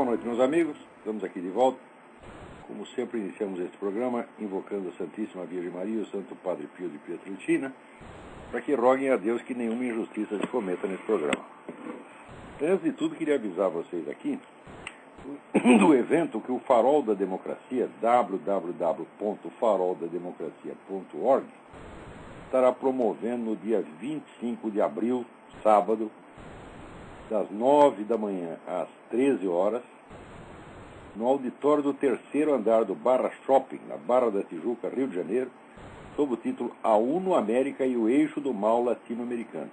Boa noite, meus amigos. Estamos aqui de volta. Como sempre, iniciamos este programa invocando a Santíssima Virgem Maria e o Santo Padre Pio de Pietrelcina, para que roguem a Deus que nenhuma injustiça se cometa nesse programa. Antes de tudo, queria avisar vocês aqui do evento que o Farol da Democracia, www.faroldademocracia.org, estará promovendo no dia 25 de abril, sábado, das 9 da manhã às 13 horas, no auditório do terceiro andar do Barra Shopping, na Barra da Tijuca, Rio de Janeiro, sob o título A UNO América e o Eixo do Mal Latino-Americano.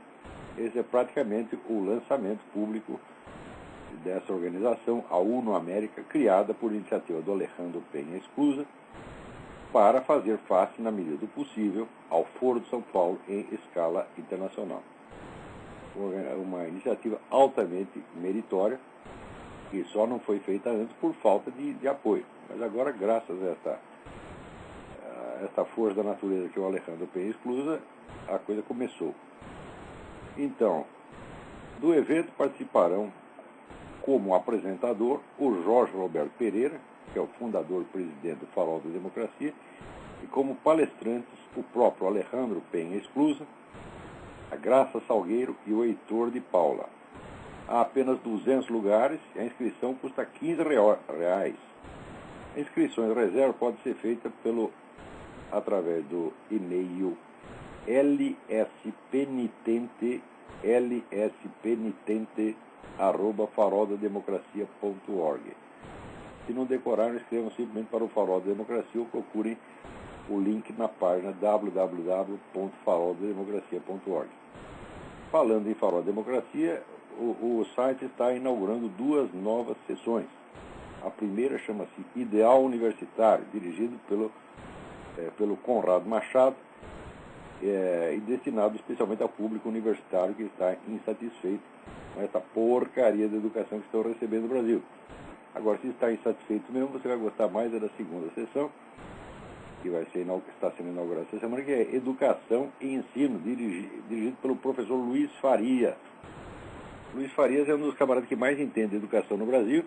Esse é praticamente o lançamento público dessa organização, a UNO América, criada por iniciativa do Alejandro Penha Esclusa, para fazer face, na medida do possível, ao Foro de São Paulo em escala internacional. Uma iniciativa altamente meritória, que só não foi feita antes por falta de apoio. Mas agora, graças a esta força da natureza que é o Alejandro Penha Esclusa, a coisa começou. Então, do evento participarão como apresentador o Jorge Roberto Pereira, que é o fundador e presidente do Farol da Democracia, e como palestrantes o próprio Alejandro Penha Esclusa, a Graça Salgueiro e o Heitor de Paula. Há apenas 200 lugares e a inscrição custa R$15. A inscrição em reserva pode ser feita através do e-mail lspenitente@faroldademocracia.org. Se não decoraram, escrevam simplesmente para o Farol da Democracia ou procurem o link na página www.faroldademocracia.org. Falando em Farol da Democracia, o site está inaugurando 2 novas sessões. A primeira chama-se Ideal Universitário, dirigido pelo Conrado Machado, e destinado especialmente ao público universitário que está insatisfeito com essa porcaria de educação que estão recebendo no Brasil. Agora, se está insatisfeito mesmo, você vai gostar mais da segunda sessão, que está sendo inaugurada essa semana, que é Educação e Ensino, dirigido pelo professor Luiz Farias. Luiz Farias é um dos camaradas que mais entende de educação no Brasil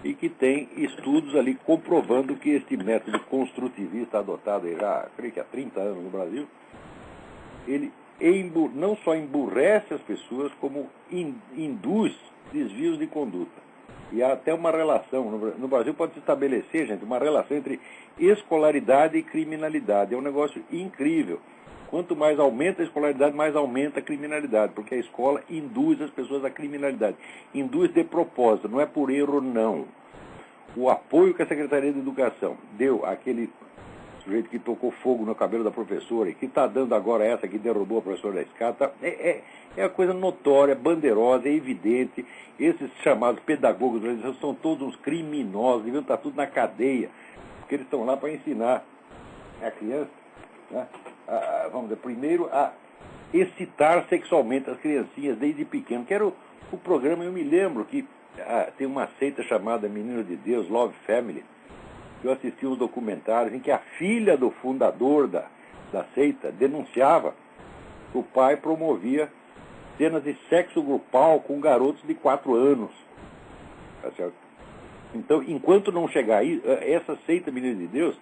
e que tem estudos ali comprovando que este método construtivista adotado já, creio que há 30 anos no Brasil, ele não só emburrece as pessoas, como induz desvios de conduta. E há até uma relação, no Brasil pode se estabelecer, gente, uma relação entre escolaridade e criminalidade. É um negócio incrível. Quanto mais aumenta a escolaridade, mais aumenta a criminalidade, porque a escola induz as pessoas à criminalidade. Induz de propósito, não é por erro, não. O apoio que a Secretaria de Educação deu àquele sujeito que tocou fogo no cabelo da professora e que está dando agora essa que derrubou a professora da escada, é a coisa notória, bandeirosa, é evidente. Esses chamados pedagogos são todos uns criminosos, deviam estar tudo na cadeia, porque eles estão lá para ensinar a criança, né, vamos dizer, primeiro a excitar sexualmente as criancinhas desde pequeno. Que era o programa, eu me lembro que tem uma seita chamada Menino de Deus, Love Family, que eu assisti uns documentários em que a filha do fundador da seita denunciava que o pai promovia cenas de sexo grupal com garotos de 4 anos. Tá certo? Então, enquanto não chegar aí, essa seita Menino de Deus,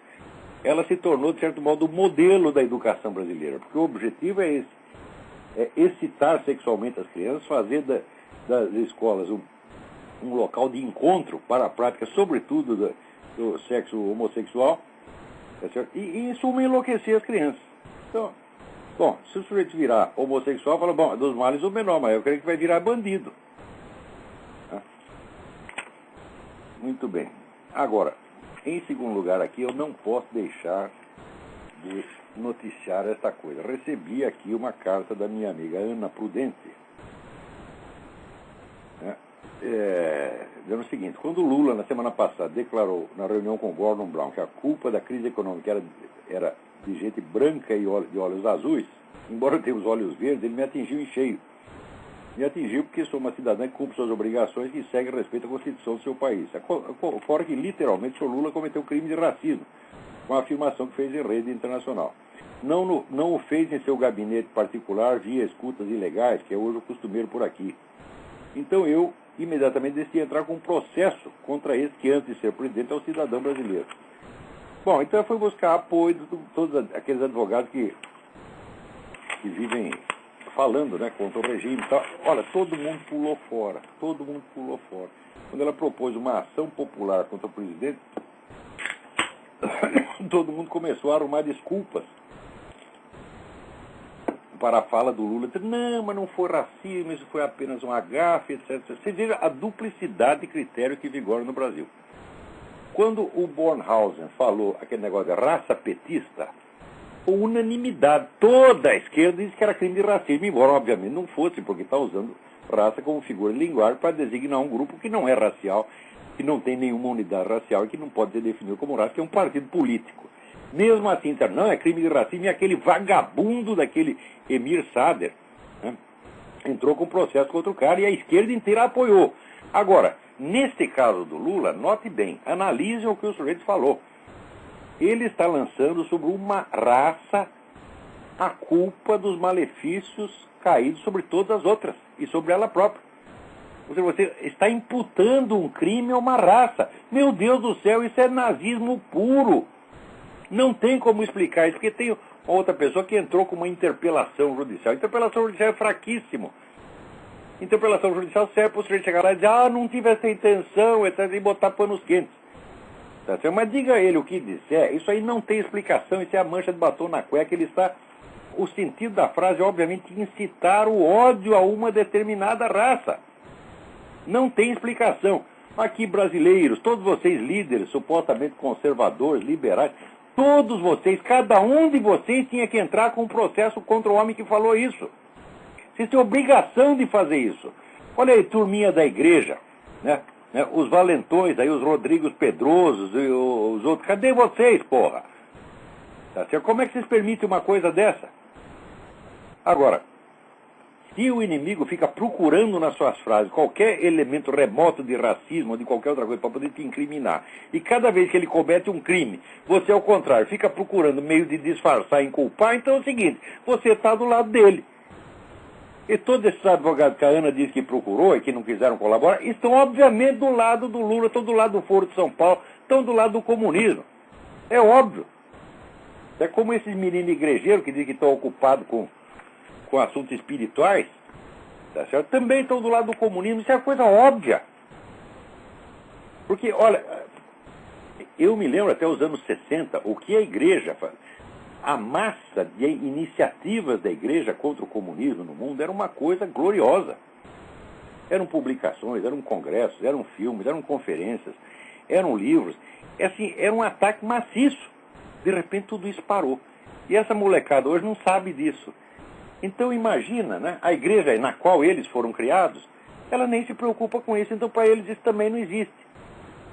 ela se tornou, de certo modo, o modelo da educação brasileira, porque o objetivo é esse, é excitar sexualmente as crianças, fazer das escolas um local de encontro para a prática, sobretudo do sexo homossexual, tá certo? E em suma, enlouquecer as crianças. Então, bom, se o sujeito virar homossexual, fala, bom, dos males o menor, mas eu creio que vai virar bandido. Tá? Muito bem. Agora, em segundo lugar aqui, eu não posso deixar de noticiar esta coisa. Recebi aqui uma carta da minha amiga Ana Prudente, né, dizendo o seguinte: quando o Lula, na semana passada, declarou na reunião com o Gordon Brown que a culpa da crise econômica era de gente branca e de olhos azuis, embora eu tenha os olhos verdes, ele me atingiu em cheio. Me atingiu porque sou uma cidadã que cumpre suas obrigações e segue a respeito à Constituição do seu país. Fora que, literalmente, o Lula cometeu crime de racismo, com a afirmação que fez em rede internacional. Não o fez em seu gabinete particular via escutas ilegais, que é hoje o costumeiro por aqui. Então eu imediatamente decidi entrar com um processo contra esse que antes de ser presidente é o cidadão brasileiro. Bom, então eu fui buscar apoio de todos aqueles advogados que vivem falando, né, contra o regime e tal. Olha, todo mundo pulou fora, todo mundo pulou fora. Quando ela propôs uma ação popular contra o presidente, todo mundo começou a arrumar desculpas para a fala do Lula. Não, mas não foi racismo, isso foi apenas um agafe, etc. Você veja a duplicidade de critério que vigora no Brasil. Quando o Bornhausen falou aquele negócio de raça petista, por unanimidade, toda a esquerda disse que era crime de racismo, embora obviamente não fosse, porque está usando raça como figura de linguagem para designar um grupo que não é racial, que não tem nenhuma unidade racial e que não pode ser definido como raça, que é um partido político. Mesmo assim, não, é crime de racismo, e aquele vagabundo daquele Emir Sader, né, entrou com processo contra o cara e a esquerda inteira apoiou. Agora, neste caso do Lula, note bem, analise o que o sujeito falou. Ele está lançando sobre uma raça a culpa dos malefícios caídos sobre todas as outras e sobre ela própria. Ou seja, você está imputando um crime a uma raça. Meu Deus do céu, isso é nazismo puro. Não tem como explicar isso, porque tem uma outra pessoa que entrou com uma interpelação judicial. A interpelação judicial é fraquíssimo. Interpelação judicial serve para o sujeito chegar lá e dizer, não tive essa intenção, etc., e botar panos quentes. Tá certo? Mas diga ele o que disser, isso aí não tem explicação, isso é a mancha de batom na cueca, ele está... O sentido da frase é, obviamente, incitar o ódio a uma determinada raça. Não tem explicação. Aqui, brasileiros, todos vocês líderes, supostamente conservadores, liberais, todos vocês, cada um de vocês tinha que entrar com um processo contra o homem que falou isso. Vocês têm obrigação de fazer isso. Olha aí, turminha da igreja, né? Os valentões, aí os Rodrigos Pedrosos e os outros. Cadê vocês, porra? Tá certo? Como é que vocês permitem uma coisa dessa? Agora, se o inimigo fica procurando nas suas frases qualquer elemento remoto de racismo ou de qualquer outra coisa para poder te incriminar, e cada vez que ele comete um crime, você, ao contrário, fica procurando meio de disfarçar e inculpar, então é o seguinte, você está do lado dele. E todos esses advogados que a Ana disse que procurou e que não quiseram colaborar, estão obviamente do lado do Lula, estão do lado do Foro de São Paulo, estão do lado do comunismo. É óbvio. É como esses meninos igrejeiros que dizem que estão ocupados com assuntos espirituais, tá certo? Também estão do lado do comunismo, isso é uma coisa óbvia. Porque, olha, eu me lembro até os anos 60, o que a igreja faz. A massa de iniciativas da igreja contra o comunismo no mundo era uma coisa gloriosa. Eram publicações, eram congressos, eram filmes, eram conferências, eram livros. Assim, era um ataque maciço. De repente tudo isso parou. E essa molecada hoje não sabe disso. Então imagina, né, a igreja na qual eles foram criados, ela nem se preocupa com isso. Então para eles isso também não existe.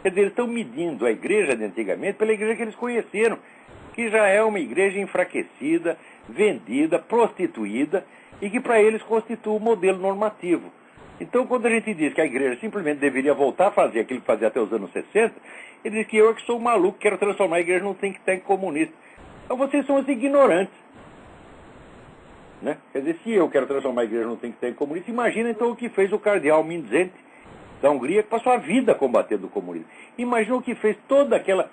Quer dizer, eles estão medindo a igreja de antigamente pela igreja que eles conheceram, que já é uma igreja enfraquecida, vendida, prostituída, e que para eles constitui o modelo normativo. Então, quando a gente diz que a igreja simplesmente deveria voltar a fazer aquilo que fazia até os anos 60, ele diz que eu é que sou maluco, quero transformar a igreja num think tank comunista. Então, vocês são os ignorantes. Né? Quer dizer, se eu quero transformar a igreja num think tank comunista, imagina então o que fez o cardeal Mindszenty, da Hungria, que passou a vida combatendo o comunismo. Imagina o que fez toda aquela...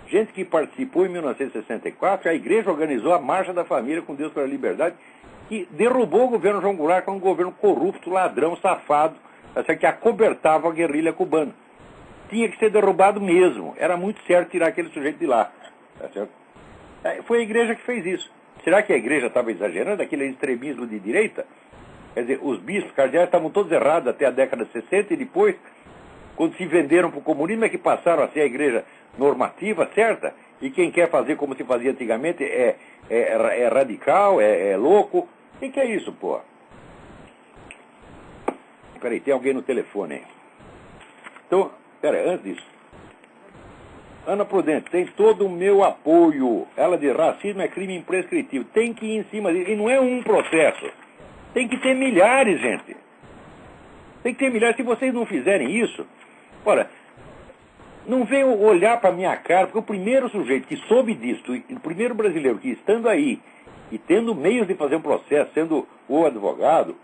gente que participou em 1964, a igreja organizou a Marcha da Família com Deus pela Liberdade, que derrubou o governo João Goulart, que é um governo corrupto, ladrão, safado, que acobertava a guerrilha cubana. Tinha que ser derrubado mesmo. Era muito certo tirar aquele sujeito de lá. Tá certo? Foi a igreja que fez isso. Será que a igreja estava exagerando aquele extremismo de direita? Quer dizer, os bispos cardeais estavam todos errados até a década de 60 e depois, quando se venderam para o comunismo, é que passaram a ser a igreja normativa, certa, e quem quer fazer como se fazia antigamente é radical, é louco. O que é isso, pô? Peraí, tem alguém no telefone aí. Então, peraí, antes disso. Ana Prudente, tem todo o meu apoio. Ela diz, racismo é crime imprescritível. Tem que ir em cima disso. E não é um processo. Tem que ter milhares, gente. Tem que ter milhares. Se vocês não fizerem isso, olha... Não venham olhar para a minha cara, porque o primeiro sujeito que soube disso, o primeiro brasileiro que estando aí e tendo meios de fazer um processo, sendo ou advogado,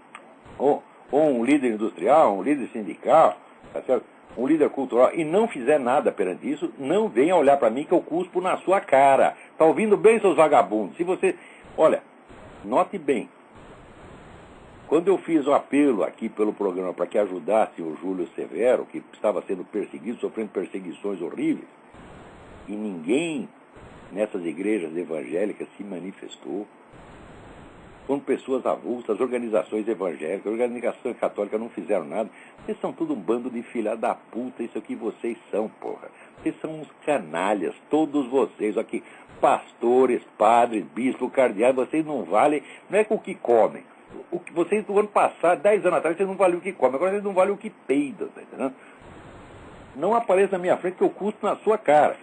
ou um líder industrial, um líder sindical, tá certo? um líder cultural, e não fizer nada perante isso, não venha olhar para mim que eu cuspo na sua cara. Tá ouvindo bem, seus vagabundos? Se você... Olha, note bem. Quando eu fiz o apelo aqui pelo programa para que ajudasse o Júlio Severo, que estava sendo perseguido, sofrendo perseguições horríveis, e ninguém nessas igrejas evangélicas se manifestou, quando pessoas avulsas, organizações evangélicas, organizações católicas não fizeram nada, vocês são tudo um bando de filha da puta, isso é o que vocês são, porra. Vocês são uns canalhas, todos vocês aqui, pastores, padres, bispos, cardeais, vocês não valem, não é com o que comem. O que vocês do ano passado, 10 anos atrás, vocês não valiam o que comem, agora vocês não valem o que peidam, tá entendendo? Não apareça na minha frente que eu custo na sua cara.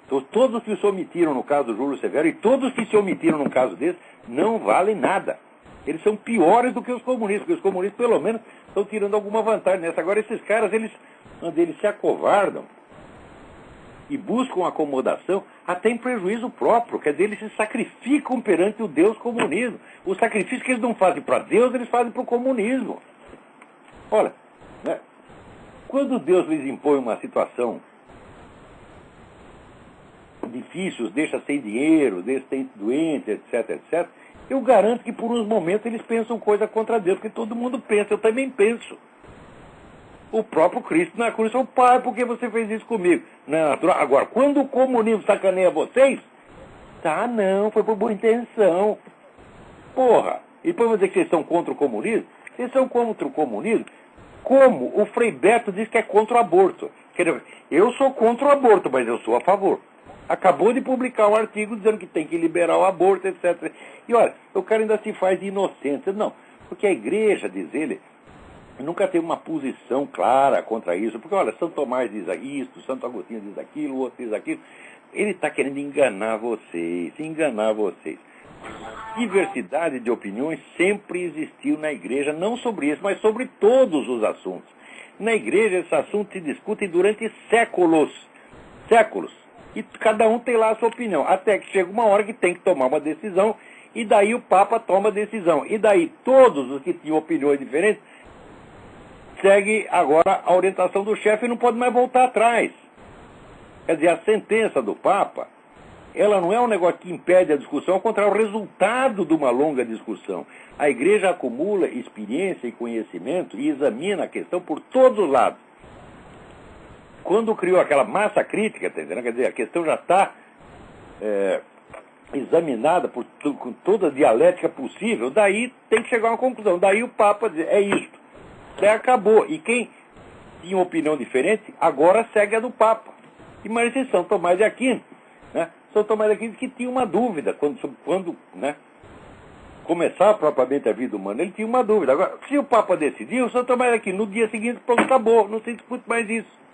Então, todos os que se omitiram no caso do Júlio Severo e todos os que se omitiram no caso desse não valem nada. Eles são piores do que os comunistas, porque os comunistas pelo menos estão tirando alguma vantagem nessa. Agora esses caras, eles se acovardam e buscam acomodação até em prejuízo próprio. Quer dizer, eles se sacrificam perante o Deus comunismo. O sacrifício que eles não fazem para Deus, eles fazem para o comunismo. Olha, né? Quando Deus lhes impõe uma situação difícil, os deixa sem dinheiro, deixa doente, etc, etc, eu garanto que por uns momentos eles pensam coisa contra Deus, porque todo mundo pensa, eu também penso. O próprio Cristo na cruz falou, pai, por que você fez isso comigo? Não é natural. Agora, quando o comunismo sacaneia vocês, tá, não, foi por boa intenção. Porra, e depois vão dizer que vocês são contra o comunismo? Vocês são contra o comunismo? Como o Frei Beto diz que é contra o aborto. Quer dizer, eu sou contra o aborto, mas eu sou a favor. Acabou de publicar um artigo dizendo que tem que liberar o aborto, etc. E olha, o cara ainda se faz de inocente. Não, porque a igreja, diz ele, nunca teve uma posição clara contra isso. Porque, olha, São Tomás diz isso, Santo Agostinho diz aquilo, o outro diz aquilo. Ele está querendo enganar vocês. Diversidade de opiniões sempre existiu na igreja, não sobre isso, mas sobre todos os assuntos. Na igreja, esses assuntos se discutem durante séculos. Séculos. E cada um tem lá a sua opinião. Até que chega uma hora que tem que tomar uma decisão, e daí o Papa toma a decisão. E daí todos os que tinham opiniões diferentes seguem agora a orientação do chefe e não pode mais voltar atrás. Quer dizer, a sentença do Papa, ela não é um negócio que impede a discussão, ao contrário, é o resultado de uma longa discussão. A igreja acumula experiência e conhecimento e examina a questão por todos os lados. Quando criou aquela massa crítica, tá entendendo? Quer dizer, a questão já está examinada com toda a dialética possível, daí tem que chegar a uma conclusão. Daí o Papa diz, é isto. Daí acabou. E quem tinha uma opinião diferente, agora segue a do Papa. E mas esse São Tomás de Aquino, né? São Tomás de Aquino que tinha uma dúvida, quando né, começava propriamente a vida humana, ele tinha uma dúvida. Agora, se o Papa decidiu, São Tomás de Aquino, no dia seguinte, pronto, acabou, não se discute mais isso.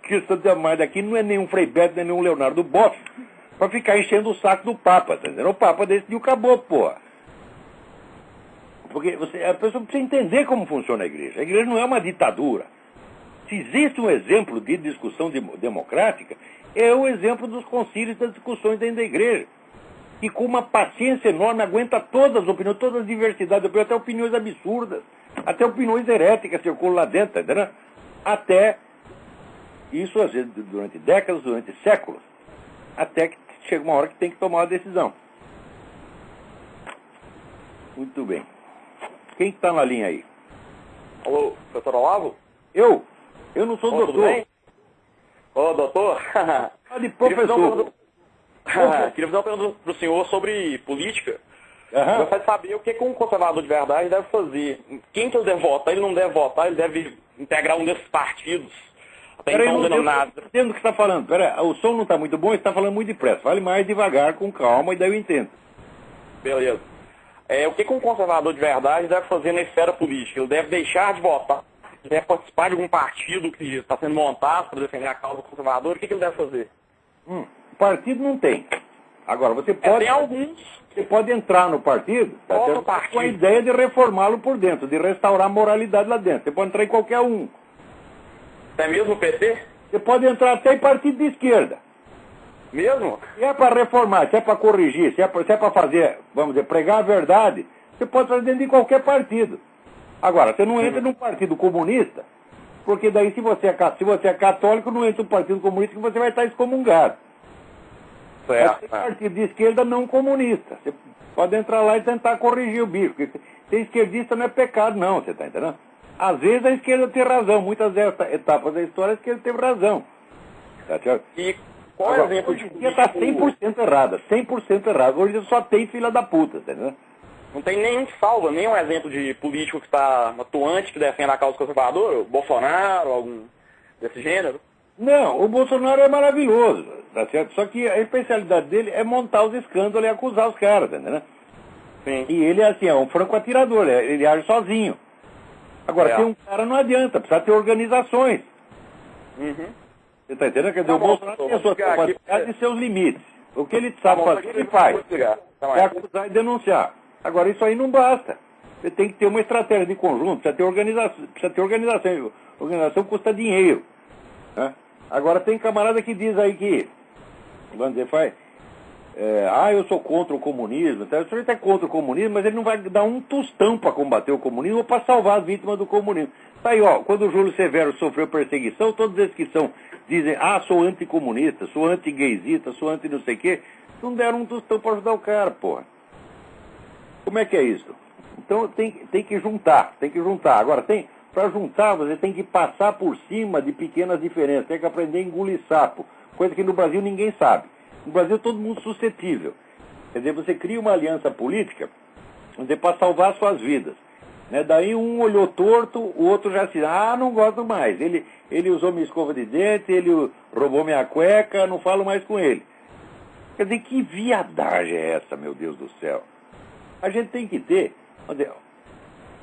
Que São Tomás de Aquino não é nenhum Frei Beto, nem nenhum Leonardo Boff, para ficar enchendo o saco do Papa, tá entendendo? O Papa decidiu, acabou, porra. Porque a pessoa precisa entender como funciona a igreja. A igreja não é uma ditadura. Se existe um exemplo de discussão democrática, é o exemplo dos concílios das discussões dentro da igreja. E com uma paciência enorme aguenta todas as opiniões, todas as diversidades de opiniões, até opiniões absurdas, até opiniões heréticas circulam lá dentro, tá entendendo? Até isso, às vezes, durante décadas, durante séculos, até que chega uma hora que tem que tomar uma decisão. Muito bem. Quem está na linha aí? Alô, doutor Olavo? Eu não sou doutor. Tudo bem? Ô, doutor? De professor. Queria fazer uma pergunta para o senhor sobre política. Eu gostaria de saber o que um conservador de verdade deve fazer. Quem que ele deve votar? Ele não deve votar, ele deve integrar um desses partidos. Até então, denominado. Eu entendo o que você está falando. Pera, o som não está muito bom, você está falando muito depressa. Fale mais devagar, com calma, e daí eu entendo. Beleza. O que um conservador de verdade deve fazer na esfera política? Ele deve deixar de votar, deve participar de algum partido que está sendo montado para defender a causa conservadora. O que ele deve fazer? Partido não tem. Agora, você pode... tem alguns. Você pode entrar no partido, com a ideia de reformá-lo por dentro, de restaurar a moralidade lá dentro. Você pode entrar em qualquer um. Até mesmo o PT? Você pode entrar até em partido de esquerda. Mesmo? Se é para reformar, se é para corrigir, se é para fazer, vamos dizer, pregar a verdade, você pode fazer dentro de qualquer partido. Agora, você não entra num partido comunista Porque daí, se você é católico, não entra no Partido Comunista que você vai estar excomungado. Mas tem partido de esquerda não comunista. Você pode entrar lá e tentar corrigir o bicho. Porque ser esquerdista não é pecado, não, você está entendendo? Às vezes a esquerda tem razão. Muitas etapas da história a esquerda teve razão. Tá certo? E qual é o exemplo de política? Está 100% errada. 100% errada. Hoje só tem filha da puta, tá entendendo? Não tem nenhum que salva, nenhum exemplo de político que está atuante, que defende a causa conservadora, o Bolsonaro, algum desse gênero? Não, o Bolsonaro é maravilhoso, tá certo? Só que a especialidade dele é montar os escândalos e acusar os caras, tá entendendo? Sim. E ele, assim, é um franco atirador, ele age sozinho. Agora, tem um cara, não adianta, precisa ter organizações. Uhum. Você tá entendendo? Quer dizer, o Bolsonaro tem as suas capacidades e seus limites. O que ele sabe fazer, ele faz. É acusar e denunciar. Agora, isso aí não basta. Você tem que ter uma estratégia de conjunto, precisa ter organização. Organização custa dinheiro. Né? Agora, tem camarada que diz aí que, vamos dizer, eu sou contra o comunismo. Tá? O senhor é contra o comunismo, mas ele não vai dar um tostão para combater o comunismo ou para salvar as vítimas do comunismo. Tá aí, ó, quando o Júlio Severo sofreu perseguição, todos esses que dizem, sou anticomunista, sou anti-gaysista, sou anti não sei o quê, não deram um tostão para ajudar o cara, porra. Como é que é isso? Então tem que juntar. Agora, para juntar, você tem que passar por cima de pequenas diferenças, tem que aprender a engolir sapo, coisa que no Brasil ninguém sabe. No Brasil todo mundo suscetível. Quer dizer, você cria uma aliança política para salvar suas vidas. Né? Daí um olhou torto, o outro já se não gosto mais. Ele usou minha escova de dente, ele roubou minha cueca, não falo mais com ele. Quer dizer, que viadagem é essa, meu Deus do céu? A gente tem que ter, vamos dizer,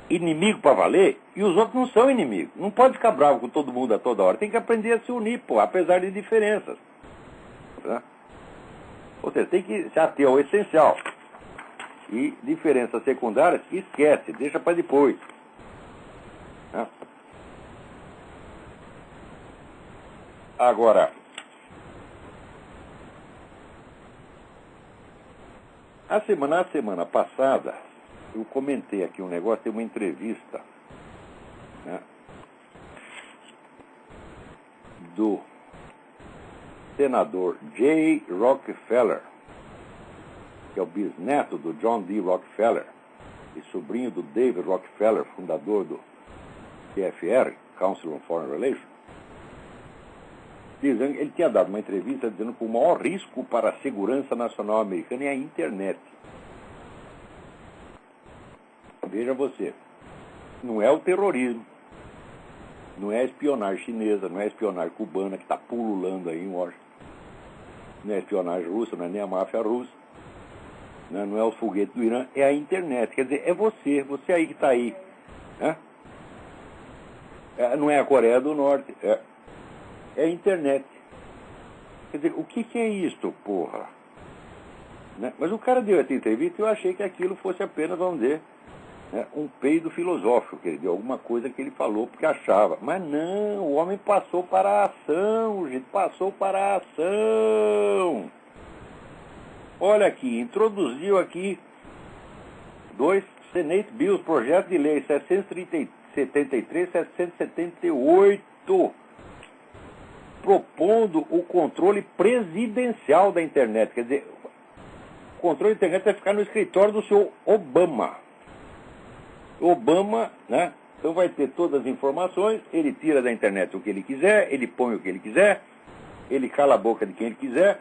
inimigo para valer, e os outros não são inimigos. Não pode ficar bravo com todo mundo a toda hora. Tem que aprender a se unir, pô, apesar de diferenças. Tá? Ou seja, tem que se ater ao essencial. E diferenças secundárias, esquece, deixa para depois. Tá? Agora, na semana passada, eu comentei aqui um negócio, tem uma entrevista, né, do senador Jay Rockefeller, que é o bisneto do John D. Rockefeller e sobrinho do David Rockefeller, fundador do CFR, Council on Foreign Relations. Dizendo, ele tinha dado uma entrevista dizendo que o maior risco para a segurança nacional americana é a internet. Veja você, não é o terrorismo, não é a espionagem chinesa, não é a espionagem cubana que está pululando aí em Washington, não é a espionagem russa, não é nem a máfia russa, não é os foguetes do Irã, é a internet. Quer dizer, é você aí que está aí. Né? Não é a Coreia do Norte, é a internet. Quer dizer, o que é isto, porra? Né? Mas o cara deu essa entrevista e eu achei que aquilo fosse apenas, vamos dizer, um peido filosófico, quer dizer, alguma coisa que ele falou porque achava. Mas não, o homem passou para a ação, gente, passou para a ação. Olha aqui, introduziu aqui 2 Senate Bills, projeto de lei 773 e 778, propondo o controle presidencial da internet. Quer dizer, o controle da internet vai ficar no escritório do senhor Obama. Obama, né? Então vai ter todas as informações, ele tira da internet o que ele quiser, ele põe o que ele quiser, ele cala a boca de quem ele quiser.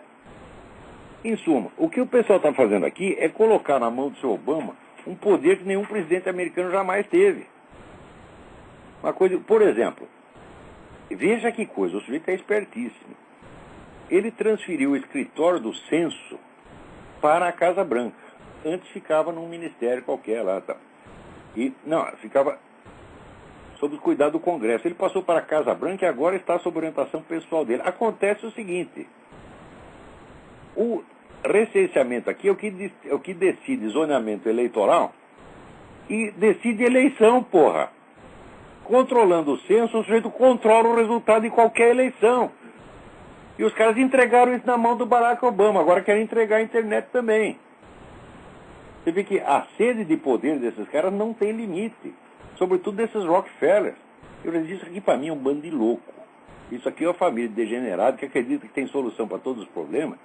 Em suma, o que o pessoal está fazendo aqui é colocar na mão do senhor Obama um poder que nenhum presidente americano jamais teve. Uma coisa, por exemplo, veja que coisa, o sujeito é espertíssimo. Ele transferiu o escritório do censo para a Casa Branca. Antes ficava num ministério qualquer lá, tá? E, não, ficava sob o cuidado do Congresso. Ele passou para a Casa Branca e agora está sob orientação pessoal dele. Acontece o seguinte, o recenseamento aqui é o que decide zoneamento eleitoral e decide eleição, porra. Controlando o censo, o sujeito controla o resultado de qualquer eleição. E os caras entregaram isso na mão do Barack Obama, agora querem entregar a internet também. Você vê que a sede de poder desses caras não tem limite, sobretudo desses Rockefellers. Eu já disse, isso aqui para mim é um bando de louco. Isso aqui é uma família de degenerado que acredita que tem solução para todos os problemas,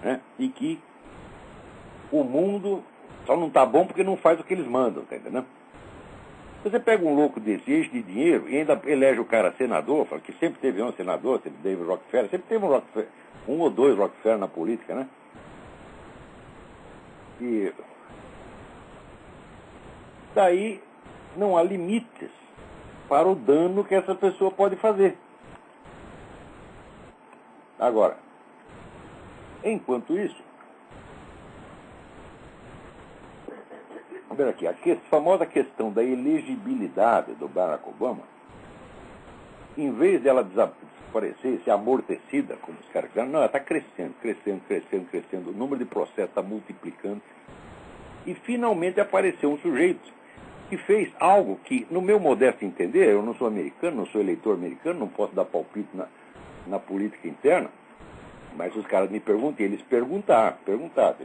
né? E que o mundo só não está bom porque não faz o que eles mandam, tá entendendo? Você pega um louco desse, enche de dinheiro, e ainda elege o cara senador, fala que sempre teve um senador, sempre David Rockefeller, sempre teve um ou dois Rockefeller na política, né? E daí não há limites para o dano que essa pessoa pode fazer. Agora, enquanto isso, aqui, a famosa questão da elegibilidade do Barack Obama, em vez dela desaparecer, ser amortecida, como os caras quiseram, não, ela está crescendo. O número de processos está multiplicando. E finalmente apareceu um sujeito que fez algo que, no meu modesto entender, eu não sou americano, não sou eleitor americano, não posso dar palpite na política interna, mas os caras me perguntam, e eles perguntaram. Tem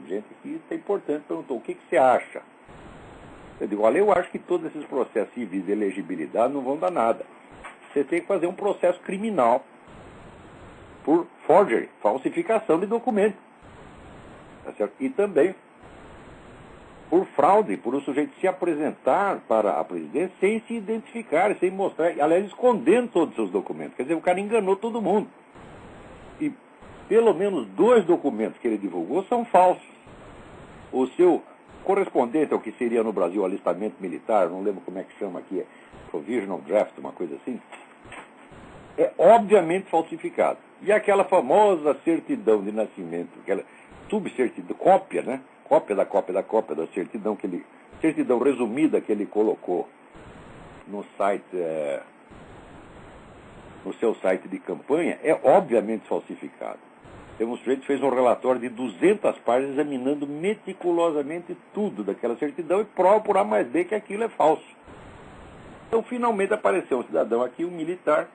gente que isso é importante, perguntou, o que você acha? Eu digo, olha, eu acho que todos esses processos civis de elegibilidade não vão dar nada. Você tem que fazer um processo criminal por forgery, falsificação de documentos. Tá certo? E também por fraude, por o sujeito se apresentar para a presidência sem se identificar, sem mostrar, aliás, escondendo todos os seus documentos. Quer dizer, o cara enganou todo mundo. E pelo menos 2 documentos que ele divulgou são falsos. O seu correspondente ao que seria no Brasil o alistamento militar, não lembro como é que chama aqui, Provisional Draft, uma coisa assim, é obviamente falsificado. E aquela famosa certidão de nascimento, aquela subcertidão, cópia, né? Cópia da certidão certidão resumida que ele colocou no site, no seu site de campanha, é obviamente falsificado. Tem um sujeito que fez um relatório de 200 páginas examinando meticulosamente tudo daquela certidão e prova por A mais B que aquilo é falso. Então, finalmente apareceu um cidadão aqui, um militar,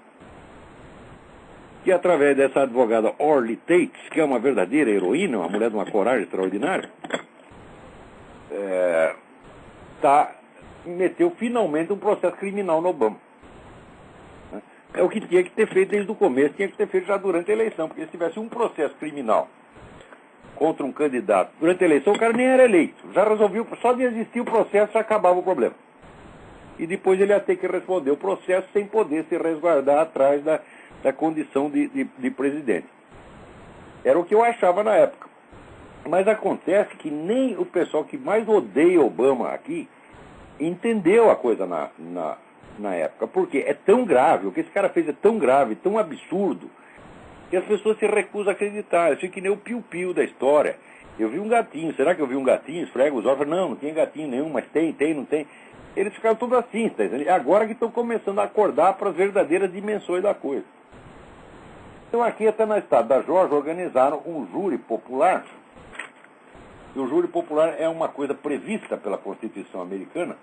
que através dessa advogada Orly Tates, que é uma verdadeira heroína, uma mulher de uma coragem extraordinária, meteu finalmente um processo criminal no Obama. É o que tinha que ter feito desde o começo, tinha que ter feito já durante a eleição, porque se tivesse um processo criminal contra um candidato durante a eleição, o cara nem era eleito. Já resolveu, só de existir o processo já acabava o problema. E depois ele ia ter que responder o processo sem poder se resguardar atrás da condição de presidente. Era o que eu achava na época. Mas acontece que nem o pessoal que mais odeia Obama aqui entendeu a coisa na época. Porque é tão grave, o que esse cara fez é tão grave, tão absurdo, que as pessoas se recusam a acreditar. Eu sei que nem o piu-piu da história. Eu vi um gatinho, será que eu vi um gatinho? Esfrega os olhos, não tem gatinho nenhum, mas tem, não tem. Eles ficaram todos assim, tá entendendo? Agora que estão começando a acordar para as verdadeiras dimensões da coisa. Então aqui até na Estado da Geórgia organizaram um júri popular. E o júri popular é uma coisa prevista pela Constituição americana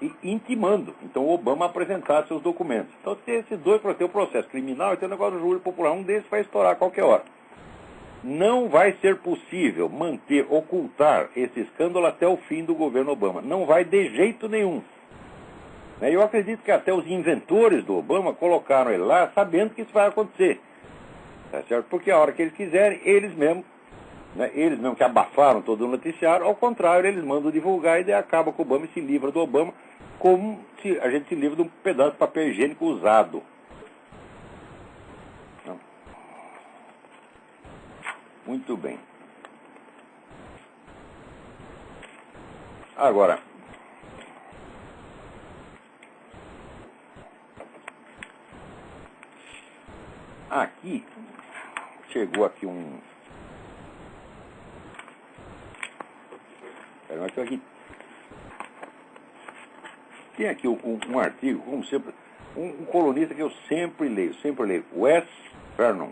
e intimando, então, o Obama apresentar seus documentos. Então, tem esses dois para ter o processo criminal e tem o negócio do júri popular. Um desses vai estourar a qualquer hora. Não vai ser possível manter, ocultar esse escândalo até o fim do governo Obama. Não vai de jeito nenhum. Eu acredito que até os inventores do Obama colocaram ele lá sabendo que isso vai acontecer. Tá certo? Porque a hora que eles quiserem, eles mesmos que abafaram todo o noticiário, ao contrário, eles mandam divulgar e daí acaba com o Obama e se livra do Obama, como se a gente se livra de um pedaço de papel higiênico usado. Muito bem. Agora, aqui, chegou aqui um... Aqui. Tem aqui um artigo, como sempre, um colunista que eu sempre leio, Wes Vernon,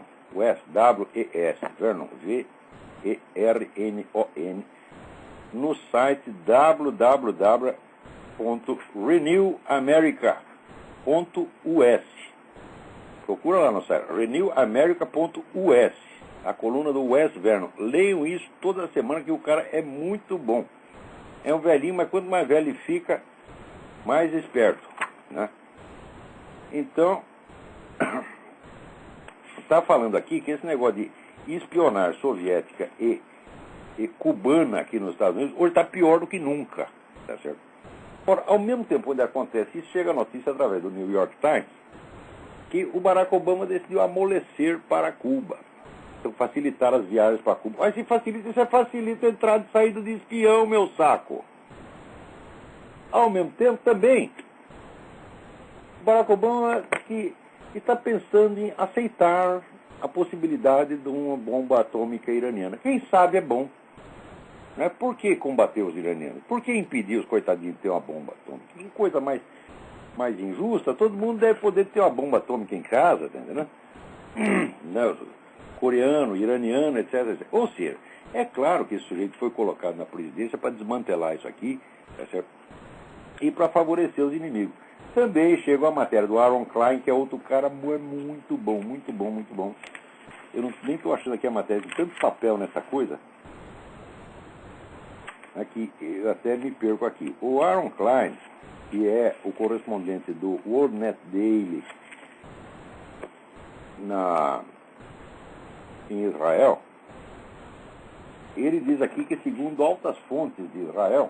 W-E-S, Vernon, V-E-R-N-O-N, no site www.renewamerica.us. Procura lá no site, renewamerica.us, a coluna do Wes Vernon. Leiam isso toda semana que o cara é muito bom. É um velhinho, mas quanto mais velho ele fica, mais esperto, né? Então, está falando aqui que esse negócio de espionagem soviética e cubana aqui nos Estados Unidos hoje está pior do que nunca, tá certo? Ora, ao mesmo tempo onde acontece isso, chega a notícia através do New York Times que o Barack Obama decidiu amolecer para Cuba, então facilitar as viagens para Cuba. Mas se facilita, isso facilita a entrada e saída de espião, meu saco. Ao mesmo tempo também, o Barack Obama que está pensando em aceitar a possibilidade de uma bomba atômica iraniana. Quem sabe é bom. Né? Por que combater os iranianos? Por que impedir os coitadinhos de ter uma bomba atômica? Que coisa mais injusta. Todo mundo deve poder ter uma bomba atômica em casa, tá entendendo? Né? Coreano, iraniano, etc. Ou seja, é claro que esse sujeito foi colocado na presidência para desmantelar isso aqui, tá certo? E para favorecer os inimigos. Também chegou a matéria do Aaron Klein, que é outro cara muito bom, muito bom, muito bom. Eu nem estou achando aqui a matéria, tem tanto papel nessa coisa. Aqui, eu até me perco aqui. O Aaron Klein, que é o correspondente do WorldNet Daily em Israel, ele diz aqui que, segundo altas fontes de Israel,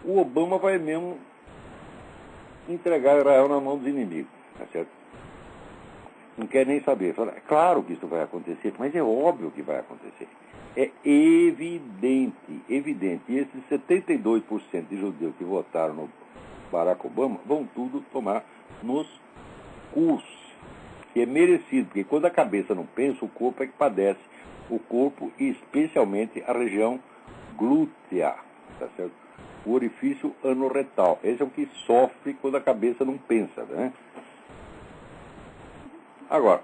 o Obama vai mesmo entregar Israel na mão dos inimigos, tá certo? Não quer nem saber. Fala, é claro que isso vai acontecer, mas é óbvio que vai acontecer. É evidente. E esses 72% de judeus que votaram no Barack Obama vão tudo tomar nos cus, que é merecido, porque quando a cabeça não pensa, o corpo é que padece. O corpo e especialmente a região glútea, tá certo? O orifício anorretal. Esse é o que sofre quando a cabeça não pensa, né? Agora,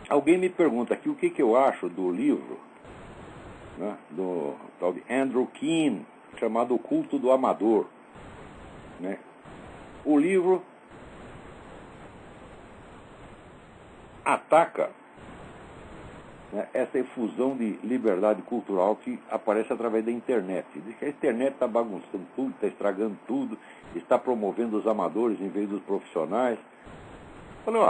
alguém me pergunta aqui o que eu acho do livro, né, do tal de Andrew Keane, chamado O Culto do Amador. Né? O livro ataca, né, essa efusão de liberdade cultural que aparece através da internet. Diz que a internet está bagunçando tudo, está estragando tudo, está promovendo os amadores em vez dos profissionais. Falei,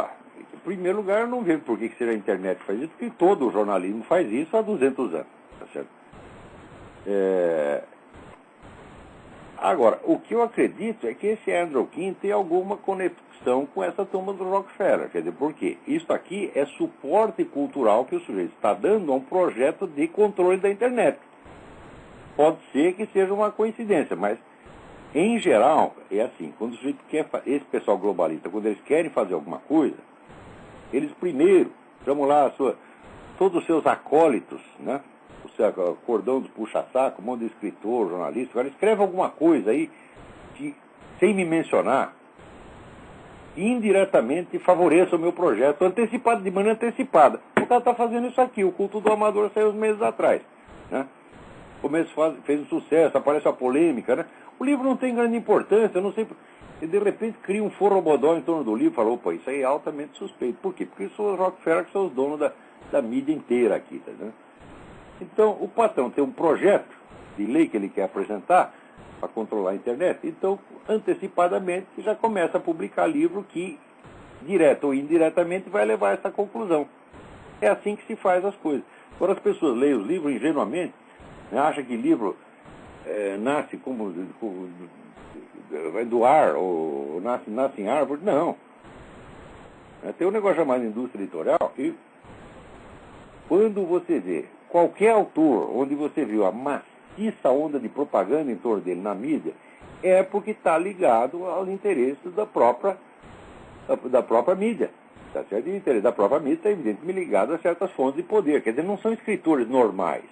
em primeiro lugar, eu não vejo por que seja a internet faz isso, porque todo o jornalismo faz isso há 200 anos. Tá certo? Agora, o que eu acredito é que esse Andrew Keane tem alguma conexão com essa turma do Rockefeller. Quer dizer, por quê? Isso aqui é suporte cultural que o sujeito está dando a um projeto de controle da internet. Pode ser que seja uma coincidência, mas, em geral, é assim. Quando o sujeito quer, esse pessoal globalista, quando eles querem fazer alguma coisa, eles primeiro chamam lá todos os seus acólitos, né? O seu cordão dos puxa-saco, um monte de escritor, jornalista, agora escreve alguma coisa aí que, sem me mencionar, indiretamente favoreça o meu projeto, antecipado, de maneira antecipada. O cara está fazendo isso aqui, o Culto do Amador saiu uns meses atrás, né? O começo fez um sucesso, aparece a polêmica, né? O livro não tem grande importância, eu não sei... E de repente cria um forrobodó em torno do livro e falou, opa, isso aí é altamente suspeito. Por quê? Porque são os Rockefeller que são os donos da mídia inteira aqui, tá vendo? Então, o patrão tem um projeto de lei que ele quer apresentar para controlar a internet, então, antecipadamente, já começa a publicar livro que, direto ou indiretamente, vai levar a essa conclusão. É assim que se faz as coisas. Agora, as pessoas leem os livros ingenuamente, né, acham que livro nasce como vai do ar, ou nasce em árvore. Não. Tem um negócio chamado indústria editorial, e quando você vê qualquer autor onde você viu a maciça onda de propaganda em torno dele na mídia, é porque está ligado aos interesses da própria mídia. Tá certo? E o interesse da própria mídia está evidentemente ligado a certas fontes de poder. Quer dizer, não são escritores normais.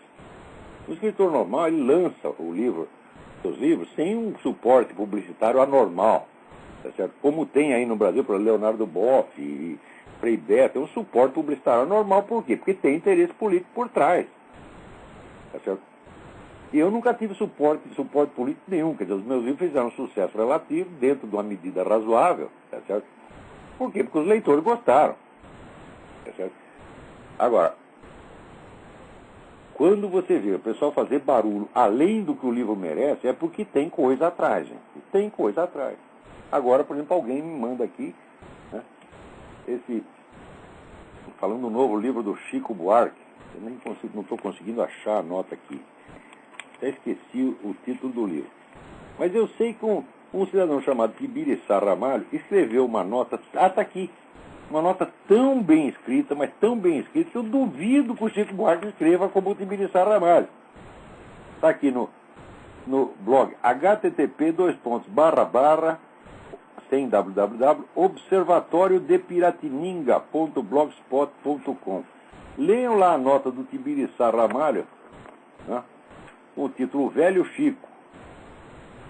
O escritor normal, ele lança seus livros sem um suporte publicitário anormal. Tá certo? Como tem aí no Brasil, para Leonardo Boff e Frei Beto, tem um suporte publicitário anormal. Por quê? Porque tem interesse político por trás. Tá certo? E eu nunca tive suporte político nenhum. Quer dizer, os meus livros fizeram um sucesso relativo dentro de uma medida razoável. Tá certo? Por quê? Porque os leitores gostaram. Tá certo? Agora, Quando você vê o pessoal fazer barulho além do que o livro merece, é porque tem coisa atrás, gente. Tem coisa atrás. Agora, por exemplo, alguém me manda aqui, né, falando do novo livro do Chico Buarque. Eu nem consigo, não estou conseguindo achar a nota aqui. Até esqueci o título do livro. Mas eu sei que um cidadão chamado Tibiriçá Ramalho escreveu uma nota, está aqui, uma nota tão bem escrita, mas tão bem escrita, que eu duvido que o Chico Buarque escreva como o Tibiriçá Ramalho. Está aqui no blog http sem www, observatoriodepiratininga.blogspot.com. Leiam lá a nota do Tibiriçá Ramalho, né, com o título Velho Chico.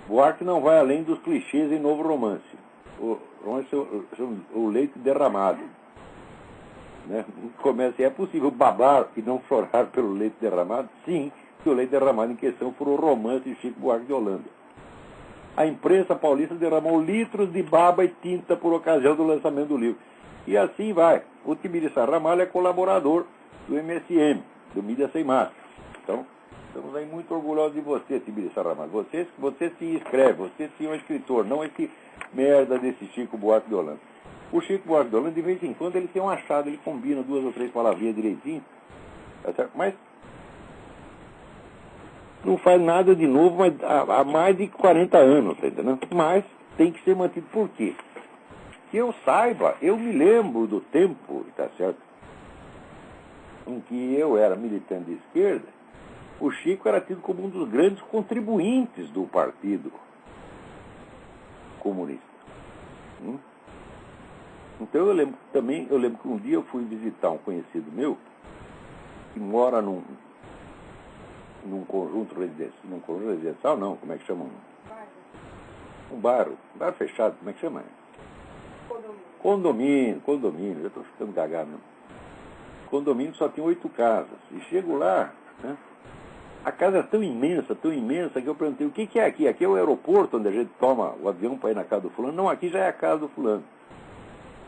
Buarque não vai além dos clichês em Novo Romance. O leite derramado. Né? Começa, é possível babar e não chorar pelo leite derramado? Sim, se o leite derramado em questão for o romance de Chico Buarque de Holanda. A imprensa paulista derramou litros de baba e tinta por ocasião do lançamento do livro. E assim vai. O Tibiriçá Ramalho é colaborador do MSM, do Mídia Sem Máscara. Então, estamos aí muito orgulhosos de você, Tibiriçá Ramalho. Você se inscreve, você sim é um escritor, não esse merda desse Chico Buarque de Holanda. O Chico Buarque de Holanda, de vez em quando, ele tem um achado, ele combina 2 ou 3 palavrinhas direitinho, tá certo? Mas não faz nada de novo mas há mais de 40 anos, tá entendendo? Mas tem que ser mantido. Por quê? Que eu saiba, eu me lembro do tempo, tá certo, em que eu era militante de esquerda, o Chico era tido como um dos grandes contribuintes do Partido Comunista. Então eu lembro que um dia eu fui visitar um conhecido meu, que mora num conjunto residencial, não, como é que chama? Um bairro fechado, como é que chama? Condomínio, já estou ficando cagado, não. Condomínio só tem 8 casas. E chego lá, né? A casa é tão imensa, que eu perguntei, o que é aqui? Aqui é o aeroporto onde a gente toma o avião para ir na casa do fulano? Não, aqui já é a casa do fulano.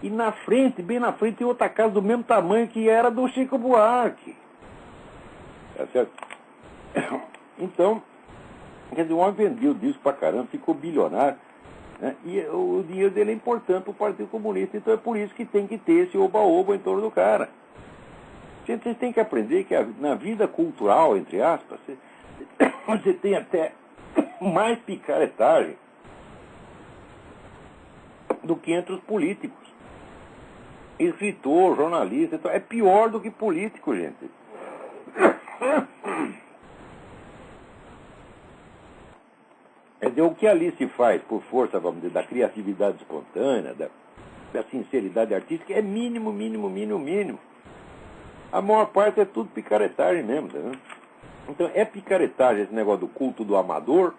E na frente, bem na frente, tem outra casa do mesmo tamanho que era do Chico Buarque. Tá certo? Então, quer dizer, o homem vendeu disco pra caramba, ficou bilionário, né? E o dinheiro dele é importante para o Partido Comunista, então é por isso que tem que ter esse oba-oba em torno do cara. Gente, vocês têm que aprender que na vida cultural, entre aspas, você tem até mais picaretagem do que entre os políticos. Escritor, jornalista, então, é pior do que político, gente. É o que ali se faz por força, vamos dizer, da criatividade espontânea, da sinceridade artística, é mínimo. A maior parte é tudo picaretagem mesmo, tá vendo? Então é picaretagem esse negócio do culto do amador,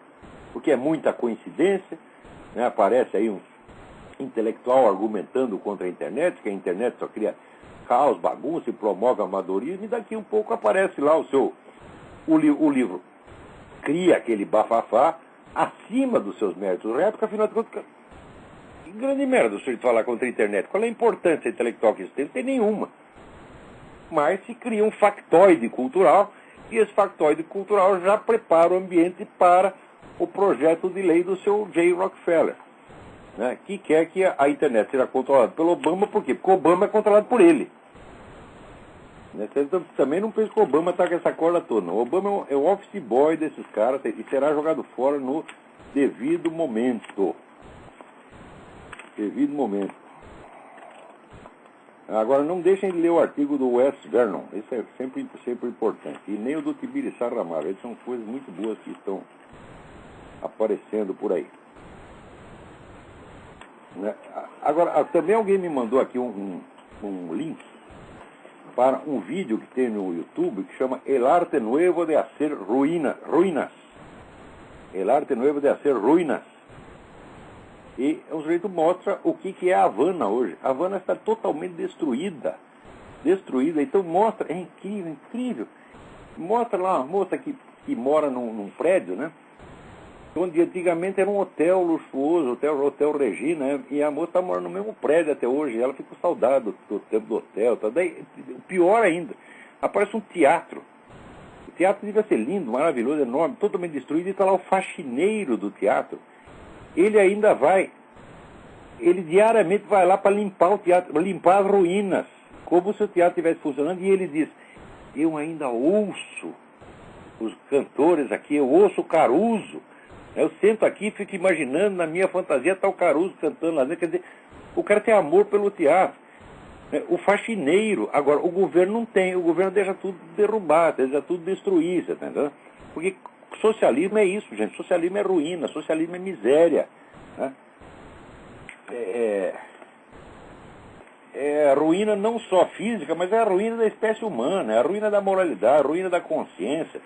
porque é muita coincidência, né? Aparece aí um intelectual argumentando contra a internet, que a internet só cria caos, bagunça e promove amadorismo, e daqui um pouco aparece lá o livro cria aquele bafafá acima dos seus méritos reais, porque afinal de contas, que grande merda o sujeito falar contra a internet. Qual é a importância intelectual que isso tem? Não tem nenhuma. Mas se cria um factoide cultural, e esse factoide cultural já prepara o ambiente para o projeto de lei do seu J. Rockefeller, né, que quer que a internet seja controlada pelo Obama. Por quê? Porque o Obama é controlado por ele. Você também não pensa que o Obama está com essa corda toda, não. O Obama é o office boy desses caras e será jogado fora no devido momento. Agora, não deixem de ler o artigo do Wes Vernon. Esse é sempre importante. E nem o do Tibiriçá Ramalho. Eles são coisas muito boas que estão aparecendo por aí. Agora, também alguém me mandou aqui um link para um vídeo que tem no YouTube que chama El Arte Nuevo de Hacer Ruínas. El Arte Nuevo de Hacer Ruínas. E o sujeito mostra o que é a Havana hoje. A Havana está totalmente destruída. Então mostra, é incrível. Mostra lá uma moça que mora num prédio, né? Onde antigamente era um hotel luxuoso, hotel Regina, né? E a moça está morando no mesmo prédio até hoje. E ela fica com saudade do tempo do hotel. Tá? Daí, pior ainda, aparece um teatro. O teatro devia ser lindo, maravilhoso, enorme, totalmente destruído, e está lá o faxineiro do teatro. Ele ainda vai, ele diariamente vai lá para limpar o teatro, limpar as ruínas, como se o teatro estivesse funcionando, e ele diz, eu ainda ouço os cantores aqui, eu ouço o Caruso, eu sento aqui e fico imaginando, na minha fantasia está o Caruso cantando lá dentro. Quer dizer, o cara tem amor pelo teatro. O faxineiro, agora, o governo não tem, o governo deixa tudo derrubar, deixa tudo destruir, você tá entendendo? Porque socialismo é isso, gente, socialismo é ruína, socialismo é miséria, né? É a ruína não só física, mas é a ruína da espécie humana, é a ruína da moralidade, a ruína da consciência.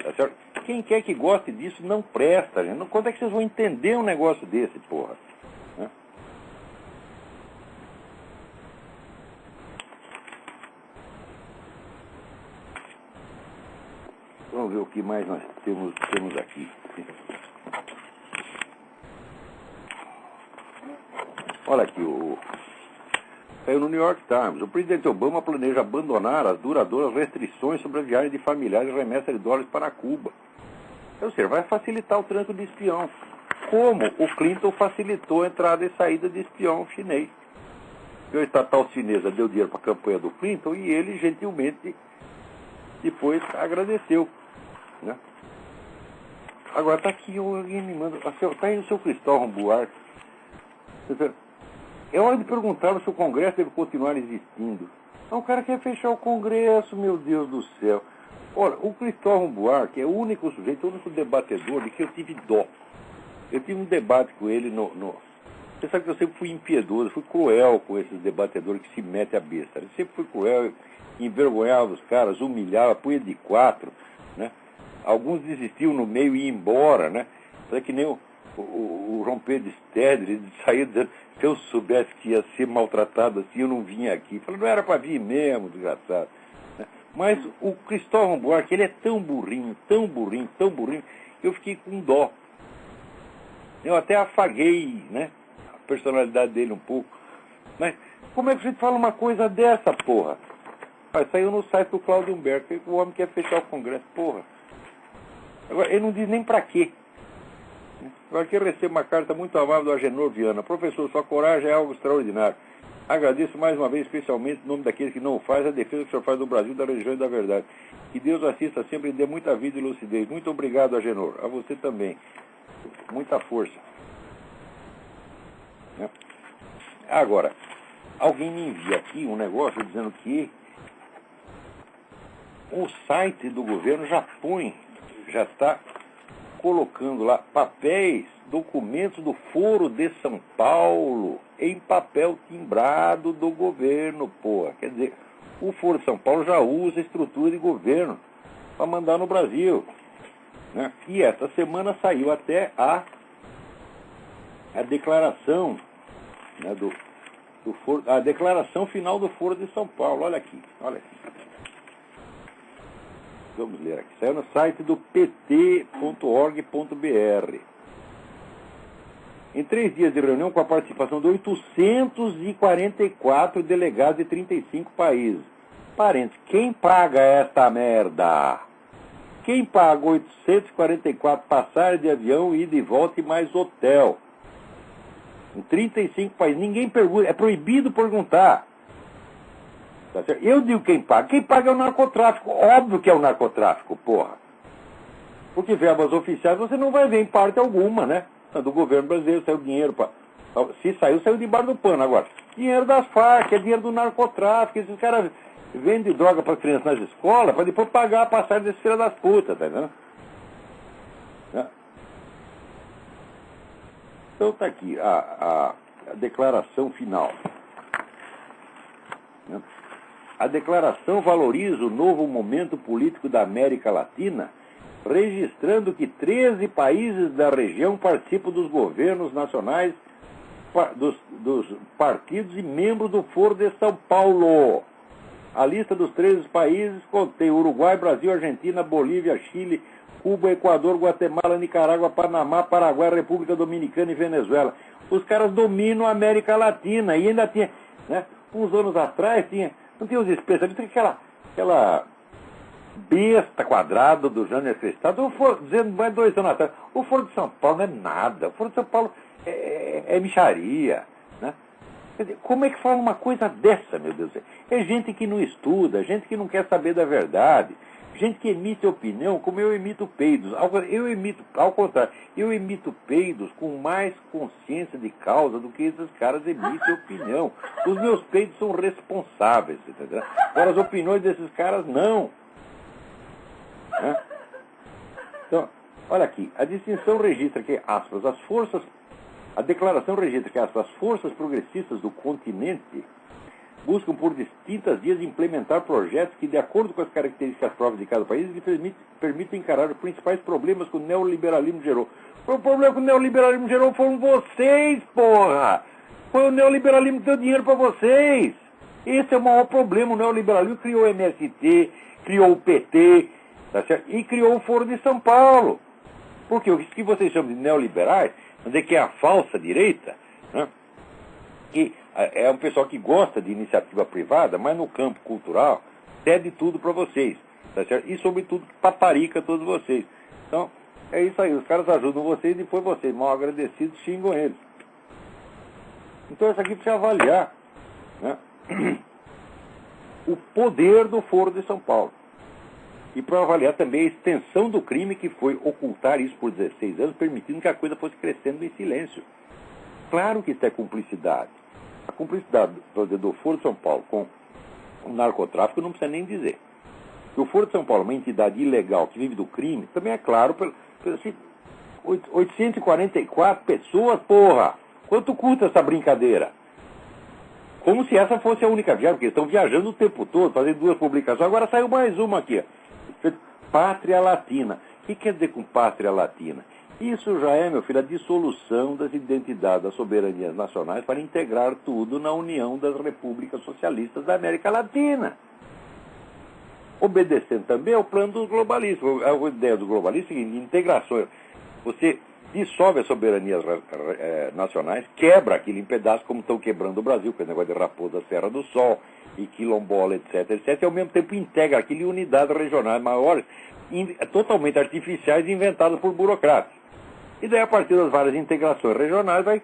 Tá certo? Quem quer que goste disso não presta, gente. Quando é que vocês vão entender um negócio desse, porra? Né? Vamos ver o que mais nós temos aqui. Olha aqui, saiu no New York Times. O presidente Obama planeja abandonar as duradouras restrições sobre a viagem de familiares e remessa de dólares para Cuba. Ou seja, vai facilitar o trânsito de espião. Como o Clinton facilitou a entrada e saída de espião chinês. O estatal chinesa deu dinheiro para a campanha do Clinton e ele gentilmente depois agradeceu. Né? Agora está aqui, alguém me manda. Está aí o seu Cristóvão Buarque. É hora de perguntar se o Congresso deve continuar existindo. Então, o cara quer fechar o Congresso, meu Deus do céu. Olha, o Cristóvão Buarque é o único sujeito, o único debatedor de que eu tive dó. Eu tive um debate com ele Você sabe que eu sempre fui impiedoso, fui cruel com esses debatedores que se metem a besta. Eu sempre fui cruel, envergonhava os caras, humilhava, punha de quatro, né? Alguns desistiam no meio e iam embora, né? É que nem o João Pedro Stedler, ele saiu dizendo, se eu soubesse que ia ser maltratado assim, eu não vinha aqui. Falei, não era para vir mesmo, desgraçado. Mas o Cristóvão Buarque, ele é tão burrinho, tão burrinho, tão burrinho, eu fiquei com dó. Eu até afaguei, né, a personalidade dele um pouco. Mas como é que a gente fala uma coisa dessa, porra? Saiu no site do Cláudio Humberto, que o homem quer fechar o Congresso, porra. Agora, ele não diz nem pra quê. Agora aqui eu recebo uma carta muito amável do Agenor Viana. Professor, sua coragem é algo extraordinário. Agradeço mais uma vez, especialmente, em nome daquele que não faz a defesa que o senhor faz do Brasil, da religião e da verdade. Que Deus assista sempre e dê muita vida e lucidez. Muito obrigado, Agenor. A você também. Muita força. Né? Agora, alguém me envia aqui um negócio dizendo que o site do governo já está colocando lá papéis, documentos do Foro de São Paulo em papel timbrado do governo, porra. Quer dizer, o Foro de São Paulo já usa a estrutura de governo para mandar no Brasil. Né? E esta semana saiu até a declaração, né, a declaração final do Foro de São Paulo. Olha aqui, olha aqui. Vamos ler aqui. Saiu no site do pt.org.br. Em 3 dias de reunião com a participação de 844 delegados de 35 países. Parentes, quem paga esta merda? Quem paga 844 passagens de avião, ida e volta e mais hotel? Em 35 países. Ninguém pergunta, é proibido perguntar. Tá certo? Eu digo quem paga. Quem paga é o narcotráfico. Óbvio que é o narcotráfico, porra. Porque verbas oficiais você não vai ver em parte alguma, né? Do governo brasileiro saiu dinheiro para... Se saiu, saiu debaixo do pano. Agora, dinheiro das Farc, é dinheiro do narcotráfico. Esses caras vendem droga para crianças nas escolas para depois pagar a passagem desses filhos das putas, tá vendo? Então tá aqui a declaração final. A declaração valoriza o novo momento político da América Latina, registrando que 13 países da região participam dos governos nacionais, dos partidos e membros do Foro de São Paulo. A lista dos 13 países contém Uruguai, Brasil, Argentina, Bolívia, Chile, Cuba, Equador, Guatemala, Nicarágua, Panamá, Paraguai, República Dominicana e Venezuela. Os caras dominam a América Latina e ainda tinha, né, uns anos atrás, não tinha os especialistas, aquela besta quadrada do Jânio Cristado, dizendo mais 2 anos atrás, o Foro de São Paulo não é nada, o Foro de São Paulo é mixaria, né? Quer dizer, como é que fala uma coisa dessa, meu Deus do céu? É gente que não estuda, gente que não quer saber da verdade, gente que emite opinião como eu emito peidos. Ao contrário, eu emito peidos com mais consciência de causa do que esses caras emitem opinião. Os meus peidos são responsáveis, entendeu? Agora, as opiniões desses caras, não. Né? Então, olha aqui, a distinção registra que, aspas, a declaração registra que as forças progressistas do continente buscam por distintas vias implementar projetos que, de acordo com as características próprias de cada país, lhe permitem encarar os principais problemas que o neoliberalismo gerou. O problema que o neoliberalismo gerou foram vocês, porra! Foi o neoliberalismo que deu dinheiro para vocês! Esse é o maior problema. O neoliberalismo criou o MST, criou o PT, tá certo? E criou o Foro de São Paulo. Porque o que vocês chamam de neoliberais, que é a falsa direita, né? Que é um pessoal que gosta de iniciativa privada, mas no campo cultural cede tudo para vocês, tá certo? E sobretudo paparica todos vocês. Então, é isso aí, os caras ajudam vocês e depois vocês, mal agradecidos, xingam eles. Então isso aqui precisa avaliar, né? O poder do Foro de São Paulo. E para avaliar também a extensão do crime que foi ocultar isso por 16 anos, permitindo que a coisa fosse crescendo em silêncio. Claro que isso é cumplicidade. A cumplicidade do Foro de São Paulo com o narcotráfico não precisa nem dizer. Que o Foro de São Paulo é uma entidade ilegal que vive do crime, também é claro, 844 pessoas, porra! Quanto custa essa brincadeira? Como se essa fosse a única viagem, porque eles estão viajando o tempo todo, fazendo 2 publicações. Agora saiu mais uma aqui, ó. Pátria Latina. O que quer dizer com Pátria Latina? Isso já é, meu filho, a dissolução das identidades, das soberanias nacionais para integrar tudo na União das Repúblicas Socialistas da América Latina. Obedecendo também ao plano dos globalistas. A ideia dos globalistas é a seguinte: integração. Você dissolve as soberanias nacionais, quebra aquilo em pedaços, como estão quebrando o Brasil, com o negócio de Raposa Serra do Sol, e quilombola, etc, etc, e ao mesmo tempo integra aquilo em unidades regionais maiores, totalmente artificiais, inventadas por burocratas. E daí, a partir das várias integrações regionais, vai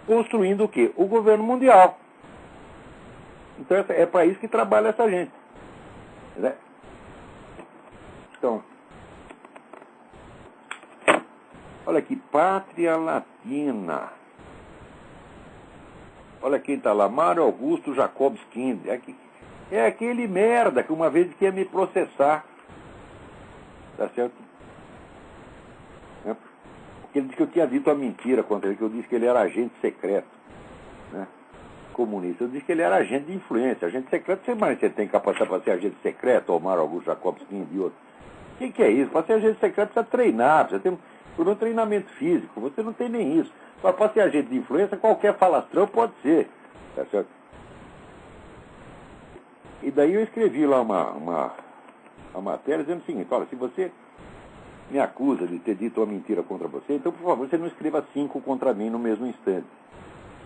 construindo o quê? O governo mundial. Então, é para isso que trabalha essa gente. Né? Então, olha aqui, Pátria Latina. Olha quem está lá, Mário Augusto Jacobs Kind. É aquele merda que uma vez quer me processar. Tá certo? Porque ele disse que eu tinha dito a mentira contra ele, que eu disse que ele era agente secreto, né? Comunista. Eu disse que ele era agente de influência. Agente secreto, você tem capacidade para ser agente secreto, ou Mário Augusto Jacobs Kind e outro. O que é isso? Para ser agente secreto precisa treinar, precisa ter um treinamento físico. Você não tem nem isso. Para ser agente de influência, qualquer falastrão pode ser. Tá certo? E daí eu escrevi lá uma matéria dizendo o seguinte: olha, se você me acusa de ter dito uma mentira contra você, então, por favor, você não escreva 5 contra mim no mesmo instante.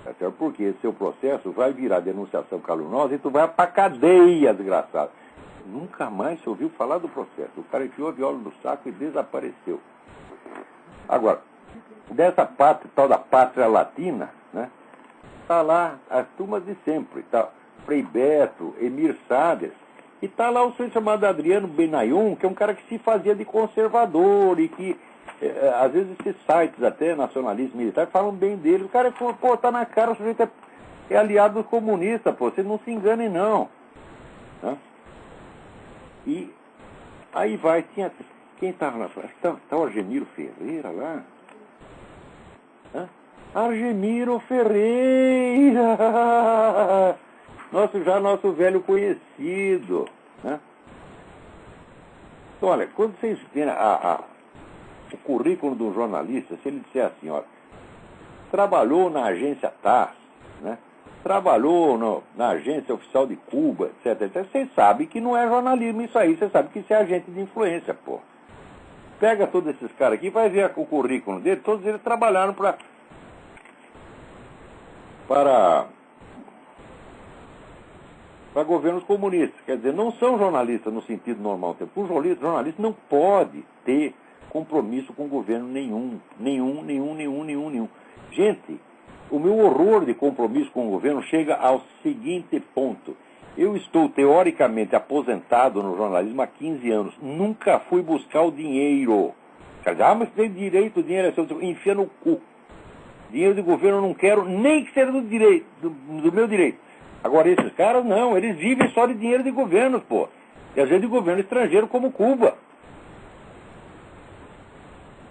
Tá certo? Porque seu processo vai virar denunciação caluniosa e tu vai pra cadeia, desgraçado. Nunca mais se ouviu falar do processo. O cara enfiou a viola no saco e desapareceu. Agora, dessa tal da Pátria Latina, né, tá lá as turmas de sempre, tá Frei Beto, Emir Sader, e tá lá o sujeito chamado Adriano Benayoun, que é um cara que se fazia de conservador e que, às vezes, esses sites até nacionalistas militares falam bem dele. O cara falou, pô, tá na cara, o sujeito é aliado dos comunistas, pô, vocês não se enganem, não. Né? E aí vai, quem estava lá? Tá o Argemiro Ferreira lá? Hã? Argemiro Ferreira! Nosso velho conhecido. Né? Então, olha, quando vocês verem o currículo do jornalista, se ele disser assim, olha, trabalhou na agência TASS, né? Trabalhou na agência oficial de Cuba, etc, etc, vocês sabem que não é jornalismo isso aí, vocês sabem que isso é agente de influência, pô. Pega todos esses caras aqui, vai ver o currículo dele, todos eles trabalharam para para governos comunistas. Quer dizer, não são jornalistas no sentido normal. O jornalista não pode ter compromisso com governo nenhum. Gente, o meu horror de compromisso com o governo chega ao seguinte ponto. Eu estou teoricamente aposentado no jornalismo há 15 anos. Nunca fui buscar o dinheiro. Quer dizer, mas tem direito, o dinheiro é seu. Enfia no cu. Dinheiro de governo eu não quero, nem que seja do meu direito. Agora, esses caras não, eles vivem só de dinheiro de governo, pô. E às vezes de governo estrangeiro como Cuba.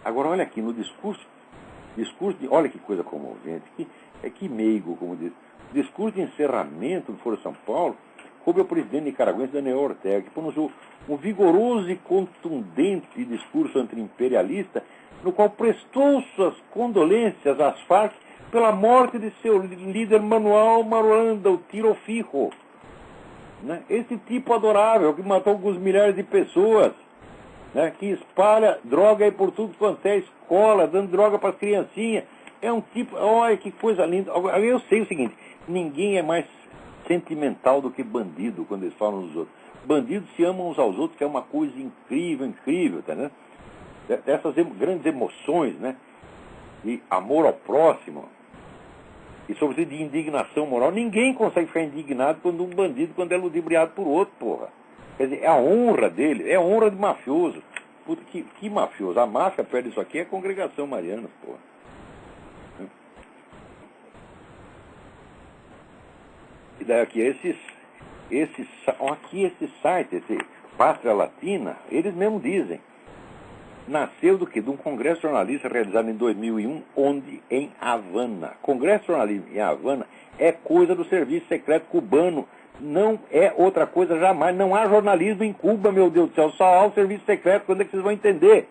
Agora, olha aqui, no discurso olha que coisa comovente, que meigo, como diz. Discurso de encerramento do Foro São Paulo, coube ao presidente nicaragüense Daniel Ortega, que pronunciou um vigoroso e contundente discurso anti-imperialista, no qual prestou suas condolências às Farc pela morte de seu líder Manuel Marulanda, o Tiro Fijo. Né? Esse tipo adorável, que matou alguns milhares de pessoas, né? Que espalha droga aí por tudo quanto é escola, dando droga para as criancinhas. É um tipo, olha que coisa linda. Eu sei o seguinte, ninguém é mais sentimental do que bandido quando eles falam dos outros. Bandidos se amam uns aos outros, que é uma coisa incrível, tá, né? Dessas grandes emoções, né? De amor ao próximo e, sobretudo, de indignação moral. Ninguém consegue ficar indignado quando um bandido, quando é ludibriado por outro, porra. Quer dizer, é a honra dele, é a honra de mafioso. Puta, que mafioso. A máfia perde isso aqui, é a congregação mariana, porra. E daí aqui, esse site, esse Pátria Latina, eles mesmos dizem, nasceu do quê? De um congresso jornalista realizado em 2001, onde? Em Havana. Congresso jornalista em Havana é coisa do serviço secreto cubano, não é outra coisa jamais. Não há jornalismo em Cuba, meu Deus do céu, só há o serviço secreto. Quando é que vocês vão entender?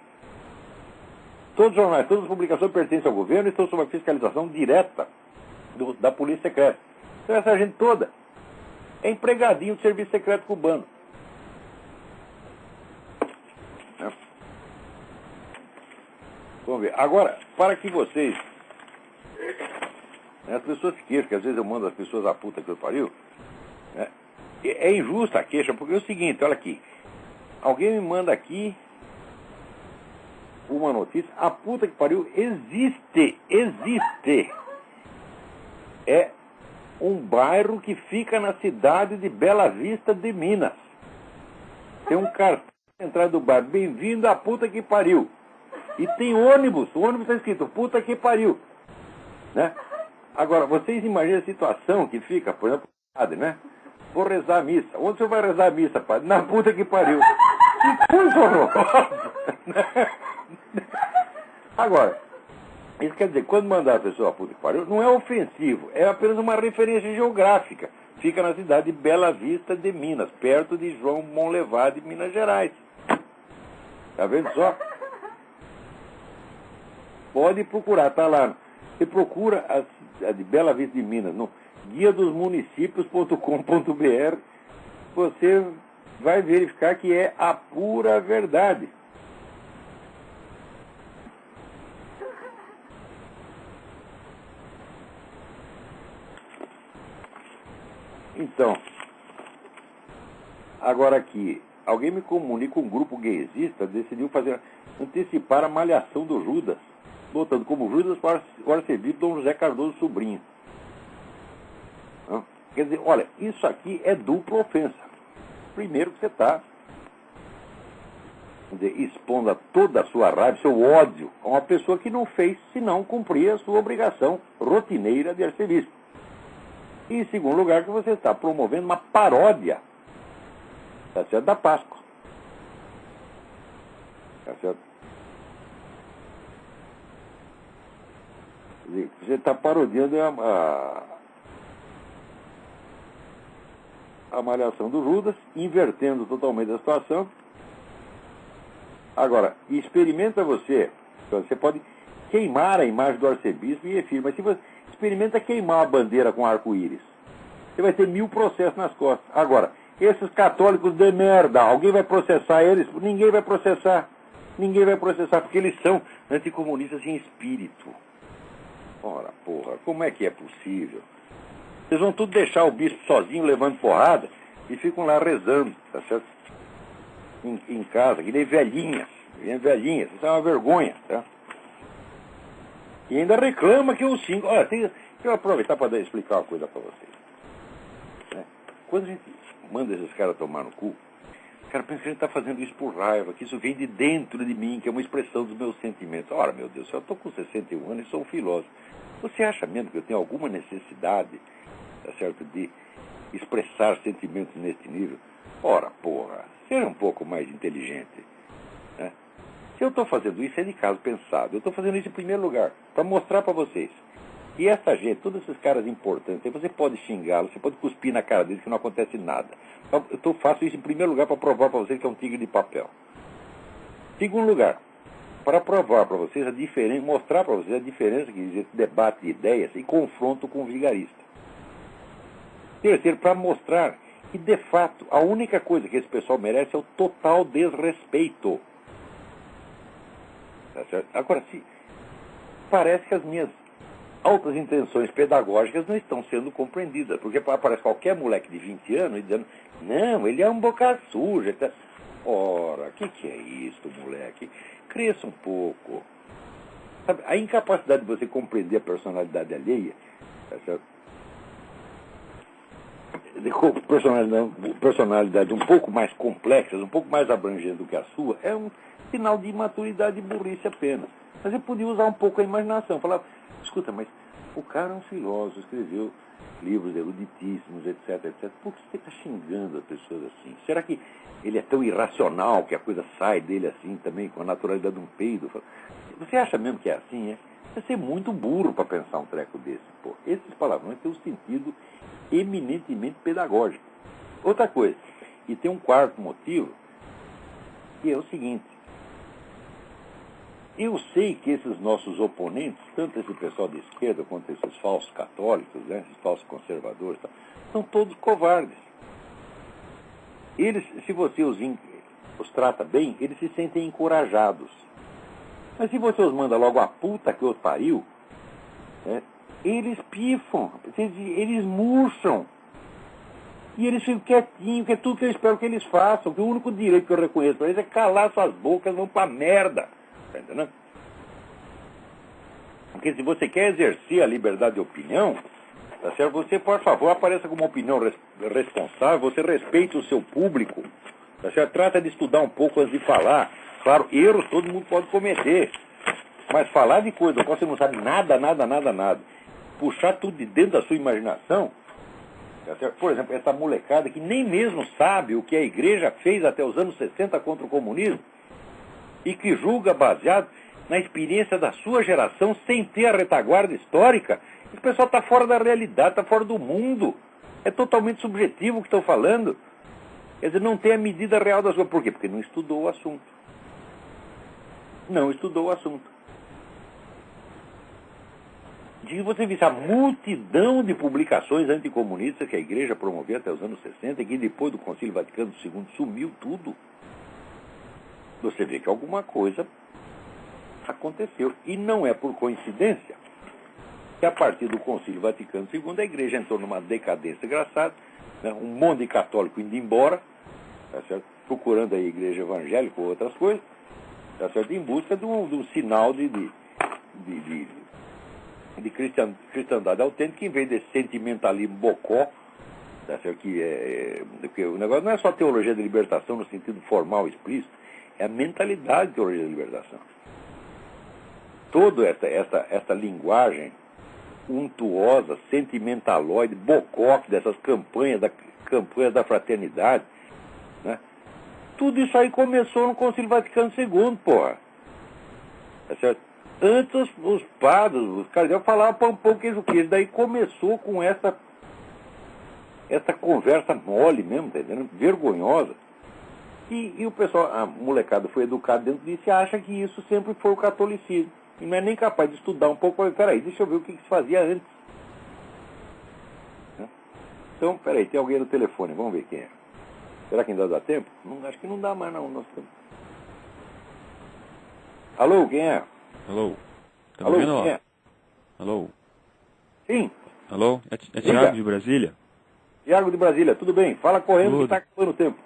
Todos os jornais, todas as publicações pertencem ao governo e estão sob a fiscalização direta da polícia secreta. Então essa gente toda é empregadinho do serviço secreto cubano. Vamos ver. Agora, para que vocês... As pessoas se queixam, que às vezes eu mando as pessoas à puta que eu pariu. Né? É injusta a queixa, porque é o seguinte, olha aqui. Alguém me manda aqui uma notícia. A puta que pariu existe. É um bairro que fica na cidade de Bela Vista de Minas. Tem um cartão na entrada do bairro. Bem-vindo à puta que pariu. E tem ônibus. O ônibus está escrito puta que pariu. Né? Agora, vocês imaginam a situação que fica, por exemplo, padre, né? Vou rezar a missa. Onde você vai rezar a missa, padre? Na puta que pariu. Que coisa horrorosa. Agora, isso quer dizer, quando mandar a pessoa a puta que pariu, não é ofensivo, é apenas uma referência geográfica. Fica na cidade de Bela Vista de Minas, perto de João Monlevade, Minas Gerais. Tá vendo só? Pode procurar, tá lá. Você procura a de Bela Vista de Minas, no guia dos municípios.com.br, você vai verificar que é a pura verdade. Então, agora aqui, alguém me comunica, um grupo gaysista decidiu antecipar a malhação do Judas, botando como Judas o arcebispo Dom José Cardoso Sobrinho. Quer dizer, olha, isso aqui é dupla ofensa. Primeiro que você está expondo a toda a sua raiva, seu ódio, a uma pessoa que não fez senão cumprir a sua obrigação rotineira de arcebispo. E em segundo lugar, que você está promovendo uma paródia, tá certo, da Páscoa. Tá certo? Você está parodiando a malhação do Judas, invertendo totalmente a situação. Agora, experimenta você pode queimar a imagem do arcebispo e afirma, mas se você experimenta queimar a bandeira com arco-íris, você vai ter 1000 processos nas costas. Agora, esses católicos de merda, alguém vai processar eles? Ninguém vai processar, porque eles são anticomunistas em espírito. Ora, porra, como é que é possível? Vocês vão tudo deixar o bispo sozinho levando porrada, e ficam lá rezando, tá certo? Em casa, que nem velhinhas, isso é uma vergonha, tá? E ainda reclama que os 5... Olha, deixa eu aproveitar para explicar uma coisa para vocês. Né? Quando a gente manda esses caras tomar no cu, o cara pensa que a gente está fazendo isso por raiva, que isso vem de dentro de mim, que é uma expressão dos meus sentimentos. Ora, meu Deus, eu estou com 61 anos e sou um filósofo. Você acha mesmo que eu tenho alguma necessidade, tá certo, de expressar sentimentos neste nível? Ora, porra, seja um pouco mais inteligente. Né? Se eu estou fazendo isso, é de caso pensado. Eu estou fazendo isso em primeiro lugar, para mostrar para vocês que essa gente, todos esses caras importantes, você pode xingá-los, você pode cuspir na cara deles que não acontece nada. Eu faço isso em primeiro lugar para provar para vocês que é um tigre de papel. Segundo lugar, para provar para vocês a diferença, mostrar para vocês a diferença que existe debate de ideias e confronto com o vigarista. Terceiro, para mostrar que, de fato, a única coisa que esse pessoal merece é o total desrespeito. Tá certo? Agora, parece que as minhas altas intenções pedagógicas não estão sendo compreendidas, porque aparece qualquer moleque de 20 anos e dizendo, não, ele é um boca suja. Tá... Ora, o que é isso, moleque? Cresça um pouco. Sabe, a incapacidade de você compreender a personalidade alheia, tá certo? Personalidade um pouco mais complexas, um pouco mais abrangente do que a sua, é um sinal de imaturidade e burrice apenas. Mas eu podia usar um pouco a imaginação. Falar, escuta, mas o cara é um filósofo, escreveu livros eruditíssimos, etc, etc. Por que você está xingando as pessoas assim? Será que ele é tão irracional que a coisa sai dele assim também, com a naturalidade de um peido? Você acha mesmo que é assim, é? Você é muito burro para pensar um treco desse. Pô, esses palavrões têm um sentido eminentemente pedagógico. Outra coisa, e tem um quarto motivo, que é o seguinte. Eu sei que esses nossos oponentes, tanto esse pessoal de esquerda quanto esses falsos católicos, né, esses falsos conservadores, são todos covardes. Eles, se você os trata bem, eles se sentem encorajados. Mas se você os manda logo a puta que os pariu, né, eles pifam, eles murcham. E eles ficam quietinhos, que é tudo que eu espero que eles façam. Que o único direito que eu reconheço para eles é calar suas bocas, vão pra merda. Tá entendendo? Porque se você quer exercer a liberdade de opinião, tá certo? Você, por favor, apareça com uma opinião responsável, você respeita o seu público, tá certo? Trata de estudar um pouco antes de falar. Claro, erros todo mundo pode cometer. Mas falar de coisa, qual você não sabe nada, puxar tudo de dentro da sua imaginação, tá certo? Por exemplo, essa molecada que nem mesmo sabe o que a igreja fez até os anos 60 contra o comunismo, e que julga baseado na experiência da sua geração sem ter a retaguarda histórica. Esse pessoal está fora da realidade, está fora do mundo. É totalmente subjetivo o que estão falando. Quer dizer, não tem a medida real das coisas. Por quê? Porque não estudou o assunto. Não estudou o assunto. Se você visse a multidão de publicações anticomunistas que a igreja promoveu até os anos 60 e que depois do Concílio Vaticano II sumiu tudo, você vê que alguma coisa aconteceu. E não é por coincidência que a partir do Concílio Vaticano II a igreja entrou numa decadência engraçada, né? Um monte de católico indo embora, tá certo? Procurando a igreja evangélica ou outras coisas, tá certo? Em busca de um sinal de cristandade autêntica, que em vez desse sentimentalismo bocó, tá certo? Porque o negócio não é só teologia da libertação no sentido formal explícito, é a mentalidade de teologia da libertação. Toda essa linguagem untuosa, sentimentalóide, bocoque dessas campanhas da fraternidade, né? Tudo isso aí começou no Concílio Vaticano II, porra. Tá certo? Antes os padres, os cardeais falavam pão, pão, queijo, queijo. Daí começou com essa conversa mole mesmo, tá entendendo? Vergonhosa. E o pessoal, a molecada foi educada dentro disso e acha que isso sempre foi o catolicismo. E não é nem capaz de estudar um pouco. Peraí, deixa eu ver o que se fazia antes. Então, peraí, tem alguém no telefone, vamos ver quem é. Será que ainda dá tempo? Não, acho que não dá mais, não. Nós temos... Alô, quem é? Alô? Tá Alô, ouvindo? quem é? Alô? Sim. Alô? É Thiago de Brasília? Iago de Brasília, tudo bem? Fala correndo que está acabando o tempo.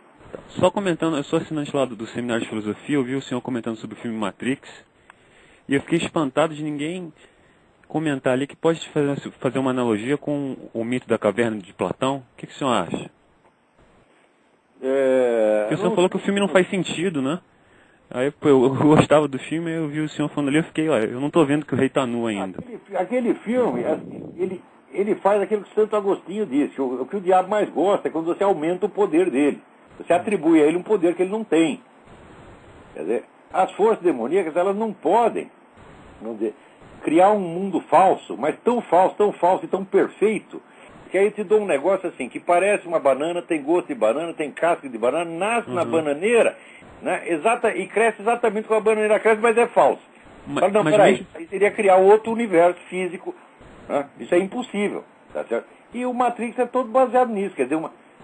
Só comentando, eu sou assinante lá do Seminário de Filosofia, eu vi o senhor comentando sobre o filme Matrix, e eu fiquei espantado de ninguém comentar ali que pode fazer uma analogia com o mito da caverna de Platão. O que o senhor acha? Porque o senhor falou que o filme não faz sentido, né? Aí eu gostava do filme, eu vi o senhor falando ali, eu fiquei, olha, eu não estou vendo que o rei está nu ainda. Aquele filme, ele faz aquilo que Santo Agostinho disse, o que o diabo mais gosta é quando você aumenta o poder dele. Você atribui a ele um poder que ele não tem. Quer dizer, as forças demoníacas, elas não podem, vamos dizer, criar um mundo falso, mas tão falso e tão perfeito, que aí eu te dou um negócio assim, que parece uma banana, tem gosto de banana, tem casca de banana, nasce na bananeira, né, e cresce exatamente como a bananeira cresce, mas é falso. Fala, não, peraí, aí seria criar outro universo físico, né? Isso é impossível, tá certo? E o Matrix é todo baseado nisso, quer dizer,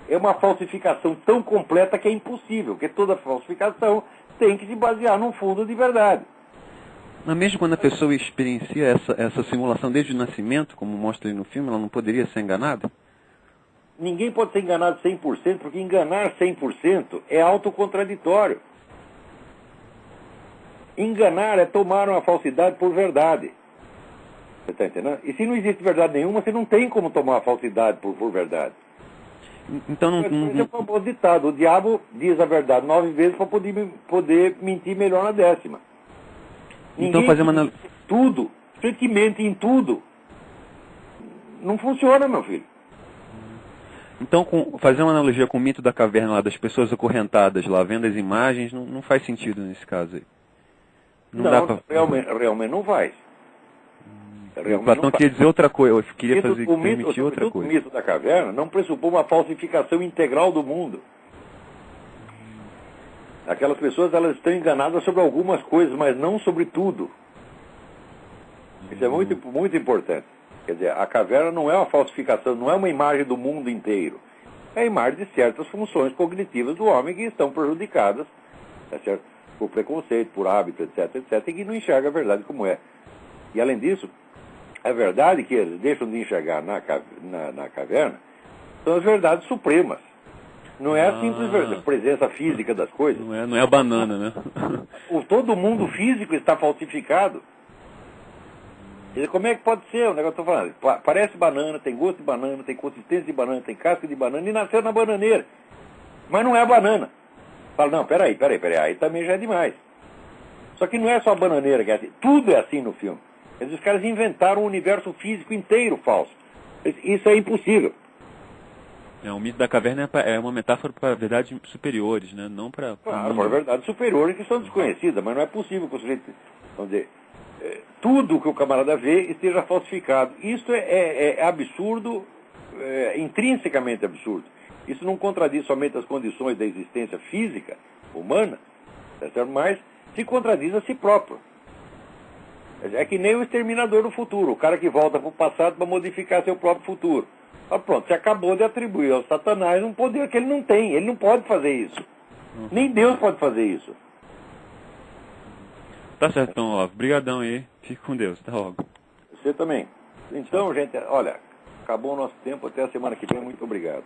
é uma falsificação tão completa que é impossível, porque toda falsificação tem que se basear num fundo de verdade. Mas mesmo quando a pessoa experiencia essa simulação desde o nascimento, como mostra aí no filme, ela não poderia ser enganada? Ninguém pode ser enganado 100%, porque enganar 100% é autocontraditório. Enganar é tomar uma falsidade por verdade. Você está entendendo? E se não existe verdade nenhuma, você não tem como tomar a falsidade por verdade. Então não... É o famoso ditado, o diabo diz a verdade 9 vezes para poder mentir melhor na 10ª. Então fazer uma... Tudo, que mente em tudo, não funciona, meu filho. Então, fazer uma analogia com o mito da caverna lá, das pessoas acorrentadas lá, vendo as imagens, não faz sentido nesse caso aí. Não, realmente não faz. O Platão queria dizer outra coisa, eu queria permitir outra coisa. O mito da caverna não pressupõe uma falsificação integral do mundo. Aquelas pessoas, elas estão enganadas sobre algumas coisas, mas não sobre tudo. Isso é muito, muito importante. Quer dizer, a caverna não é uma falsificação, não é uma imagem do mundo inteiro. É a imagem de certas funções cognitivas do homem que estão prejudicadas, tá certo? Por preconceito, por hábito, etc, etc, e que não enxerga a verdade como é. E além disso, a verdade que eles deixam de enxergar na caverna são as verdades supremas. Não é a simples presença física das coisas. Não é a banana, né? Todo mundo físico está falsificado. Como é que pode ser? O negócio que eu estou falando. Parece banana, tem gosto de banana, tem consistência de banana, tem casca de banana e nasceu na bananeira. Mas não é a banana. Fala, não, peraí, aí também já é demais. Só que não é só a bananeira que é assim. Tudo é assim no filme. Os caras inventaram um universo físico inteiro falso. Isso é impossível. O mito da caverna é uma metáfora para verdades superiores, né? Não para... Claro, para verdades superiores que são desconhecidas, mas não é possível que o sujeito, vamos dizer, tudo que o camarada vê esteja falsificado. Isso é absurdo, intrinsecamente absurdo. Isso não contradiz somente as condições da existência física humana, mas se contradiz a si próprio. É que nem o exterminador do futuro, o cara que volta para o passado para modificar seu próprio futuro. Pronto, você acabou de atribuir ao Satanás um poder que ele não tem, ele não pode fazer isso. Nem Deus pode fazer isso. Tá certo, então, ó, brigadão aí, fique com Deus, até logo. Você também. Então, gente, olha, acabou o nosso tempo, até a semana que vem, muito obrigado.